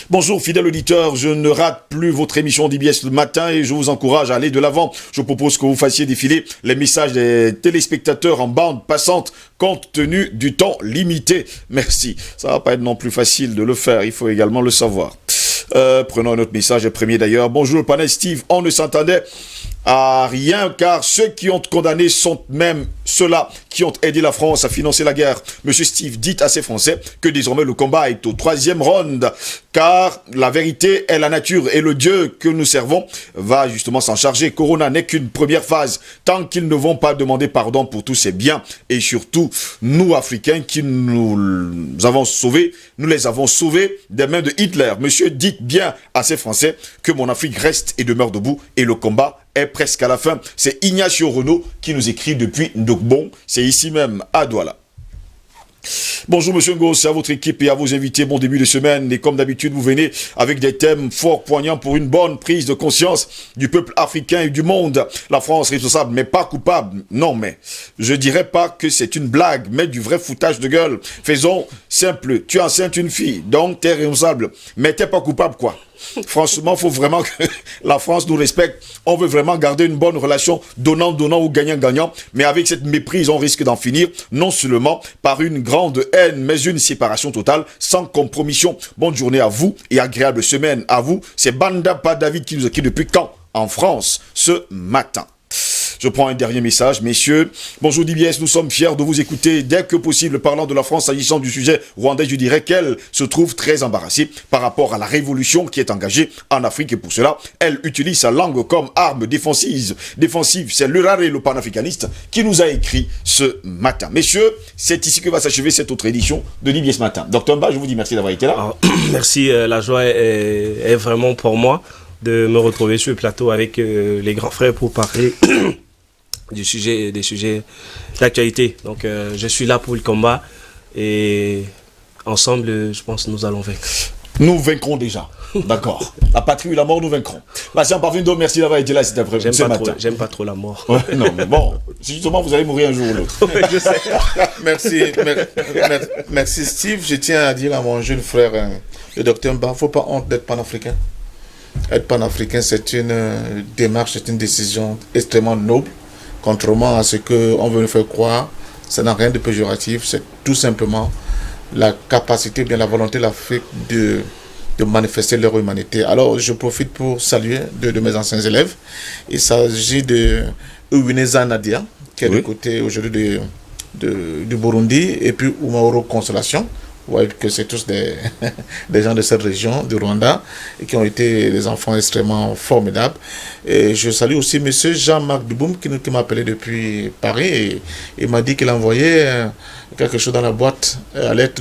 Bonjour fidèle auditeur, je ne rate plus votre émission d'IBS le matin et je vous encourage à aller de l'avant. Je propose que vous fassiez défiler les messages des téléspectateurs en bande passante compte tenu du temps limité. Merci. Ça va pas être non plus facile de le faire, il faut également le savoir. Prenons un autre message, le premier d'ailleurs. Bonjour panel Steve, on ne s'entendait à rien car ceux qui ont condamné sont même ceux-là qui ont aidé la France à financer la guerre. Monsieur Steve, dites à ces Français que désormais le combat est au 3e round car la vérité est la nature et le Dieu que nous servons va justement s'en charger. Corona n'est qu'une première phase. Tant qu'ils ne vont pas demander pardon pour tous ces biens et surtout nous Africains qui nous avons sauvés, nous les avons sauvés des mains de Hitler. Monsieur, dites bien à ces Français que mon Afrique reste et demeure debout et le combat est presque à la fin. C'est Ignacio Renaud qui nous écrit depuis Ndokbon. C'est ici même à Douala. Bonjour Monsieur Ngo, c'est à votre équipe et à vos invités. Bon début de semaine et comme d'habitude vous venez avec des thèmes fort poignants pour une bonne prise de conscience du peuple africain et du monde. La France responsable mais pas coupable. Non mais je dirais pas que c'est une blague mais du vrai foutage de gueule. Faisons simple, tu enceintes une fille donc t'es responsable mais t'es pas coupable quoi. Franchement, faut vraiment que la France nous respecte. On veut vraiment garder une bonne relation donnant-donnant ou gagnant-gagnant. Mais avec cette méprise, on risque d'en finir non seulement par une grande haine, mais une séparation totale sans compromission. Bonne journée à vous et agréable semaine à vous. C'est Banda Pas David qui nous a quittés depuis quand en France ce matin. Je prends un dernier message. Messieurs, bonjour DBS, nous sommes fiers de vous écouter. Dès que possible, parlant de la France, s'agissant du sujet rwandais, je dirais qu'elle se trouve très embarrassée par rapport à la révolution qui est engagée en Afrique. Et pour cela, elle utilise sa langue comme arme défensive. C'est Lurare, le panafricaniste, qui nous a écrit ce matin. Messieurs, c'est ici que va s'achever cette autre édition de DBS Matin. Docteur Mba, je vous dis merci d'avoir été là. Alors, merci, la joie est vraiment pour moi de me retrouver sur le plateau avec les grands frères pour parler des sujets d'actualité. Donc, je suis là pour le combat et ensemble, je pense que nous allons vaincre. Nous vaincrons déjà. D'accord. La patrie ou la mort, nous vaincrons. Bastien Parvindo, merci d'avoir été là cet après-midi. J'aime pas trop la mort. Ouais, non, mais bon, justement, vous allez mourir un jour ou l'autre. Je sais. Merci Steve. Je tiens à dire à mon jeune frère, le docteur Mba, il ne faut pas honte d'être panafricain. Être panafricain, c'est une démarche, c'est une décision extrêmement noble. Contrairement à ce qu'on veut nous faire croire, ça n'a rien de péjoratif. C'est tout simplement la capacité, bien la volonté de l'Afrique de manifester leur humanité. Alors, je profite pour saluer deux de mes anciens élèves. Il s'agit de Uwineza Nadia, qui est du côté aujourd'hui du Burundi, et puis Umauro Consolation. Vous voyez que c'est tous des gens de cette région, du Rwanda, et qui ont été des enfants extrêmement formidables. Et je salue aussi M. Jean-Marc Duboum, qui m'a appelé depuis Paris, et il m'a dit qu'il a envoyé quelque chose dans la boîte à l'aide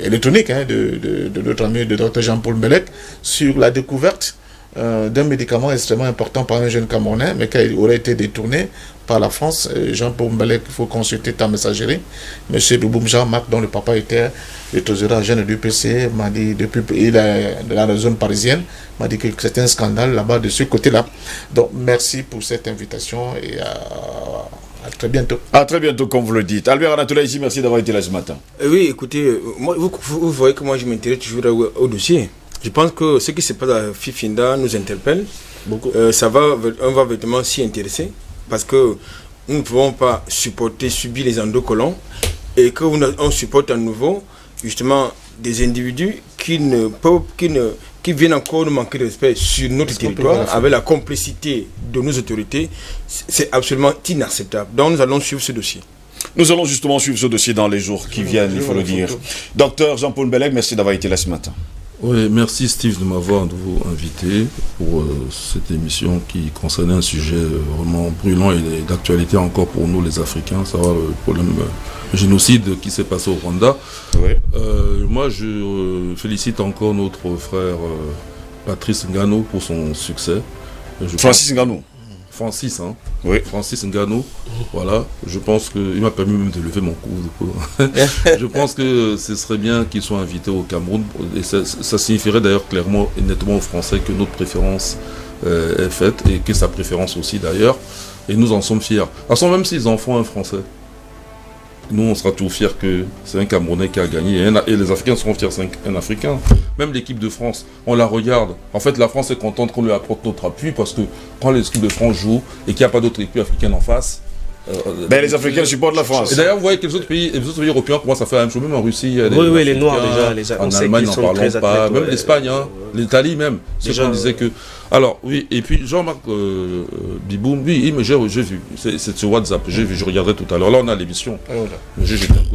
électronique de notre ami, le Dr Jean-Paul Mbelek, sur la découverte d'un médicament extrêmement important par un jeune Camerounais, mais qui aurait été détourné par la France. Jean-Paul Mbelek, il faut consulter ta messagerie. Monsieur Duboum Jean-Marc, dont le papa était le trésorier jeune du PC, m'a dit, il est dans la zone parisienne, m'a dit que c'était un scandale là-bas de ce côté-là. Donc merci pour cette invitation et à très bientôt. À très bientôt, comme vous le dites. Albert Anatola ici, merci d'avoir été là ce matin. Oui, écoutez, moi, vous voyez que moi je m'intéresse toujours au dossier. Je pense que ce qui se passe à Fifinda nous interpelle beaucoup. On va véritablement s'y intéresser parce que nous ne pouvons pas subir les endocolons et qu'on supporte à nouveau justement des individus qui viennent encore nous manquer de respect sur notre territoire avec la complicité de nos autorités. C'est absolument inacceptable. Donc nous allons suivre ce dossier. Nous allons justement suivre ce dossier dans les jours qui viennent, il faut le dire. Docteur Jean-Paul Mbelek, merci d'avoir été là ce matin. Oui, merci Steve de m'avoir invité pour cette émission qui concernait un sujet vraiment brûlant et d'actualité encore pour nous les Africains, savoir le problème génocide qui s'est passé au Rwanda. Oui. Moi je félicite encore notre frère Patrice Ngano pour son succès. Francis Ngano. Francis, hein. Oui. Francis Ngano, voilà. Je pense qu'il m'a permis même de lever mon cou. Je pense que ce serait bien qu'il soit invité au Cameroun. Et ça signifierait d'ailleurs clairement et nettement aux Français que notre préférence est faite et que sa préférence aussi d'ailleurs. Et nous en sommes fiers. De toute façon, même s'ils en font un Français, nous on sera toujours fiers que c'est un Camerounais qui a gagné et les Africains seront fiers, c'est un Africain. Même l'équipe de France, on la regarde. En fait, la France est contente qu'on lui apporte notre appui parce que quand l'équipe de France joue et qu'il n'y a pas d'autres équipes africaines en face, les Africains supportent la France. Et d'ailleurs, vous voyez que les autres pays européens commencent à faire la même chose, même en Russie. Les Noirs déjà, en Allemagne, n'en parlons pas. Même l'Espagne, l'Italie même. C'est qu'on disait que. Alors, oui, et puis Jean-Marc Biboum, oui, mais j'ai vu. C'est sur WhatsApp, j'ai vu, je regarderai tout à l'heure. Là, on a l'émission.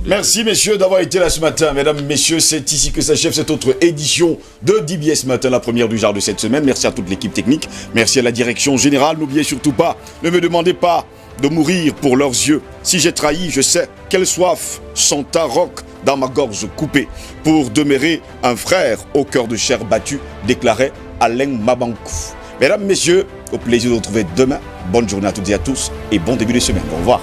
Merci, messieurs, d'avoir été là ce matin. Mesdames, messieurs, c'est ici que s'achève cette autre édition de DBS Matin, la première du genre de cette semaine. Merci à toute l'équipe technique. Merci à la direction générale. N'oubliez surtout pas, ne me demandez pas de mourir pour leurs yeux. Si j'ai trahi, je sais quelle soif sont un roc dans ma gorge coupée pour demeurer un frère au cœur de chair battue, déclarait Alain Mabankou. Mesdames, messieurs, au plaisir de vous retrouver demain. Bonne journée à toutes et à tous et bon début de semaine. Au revoir.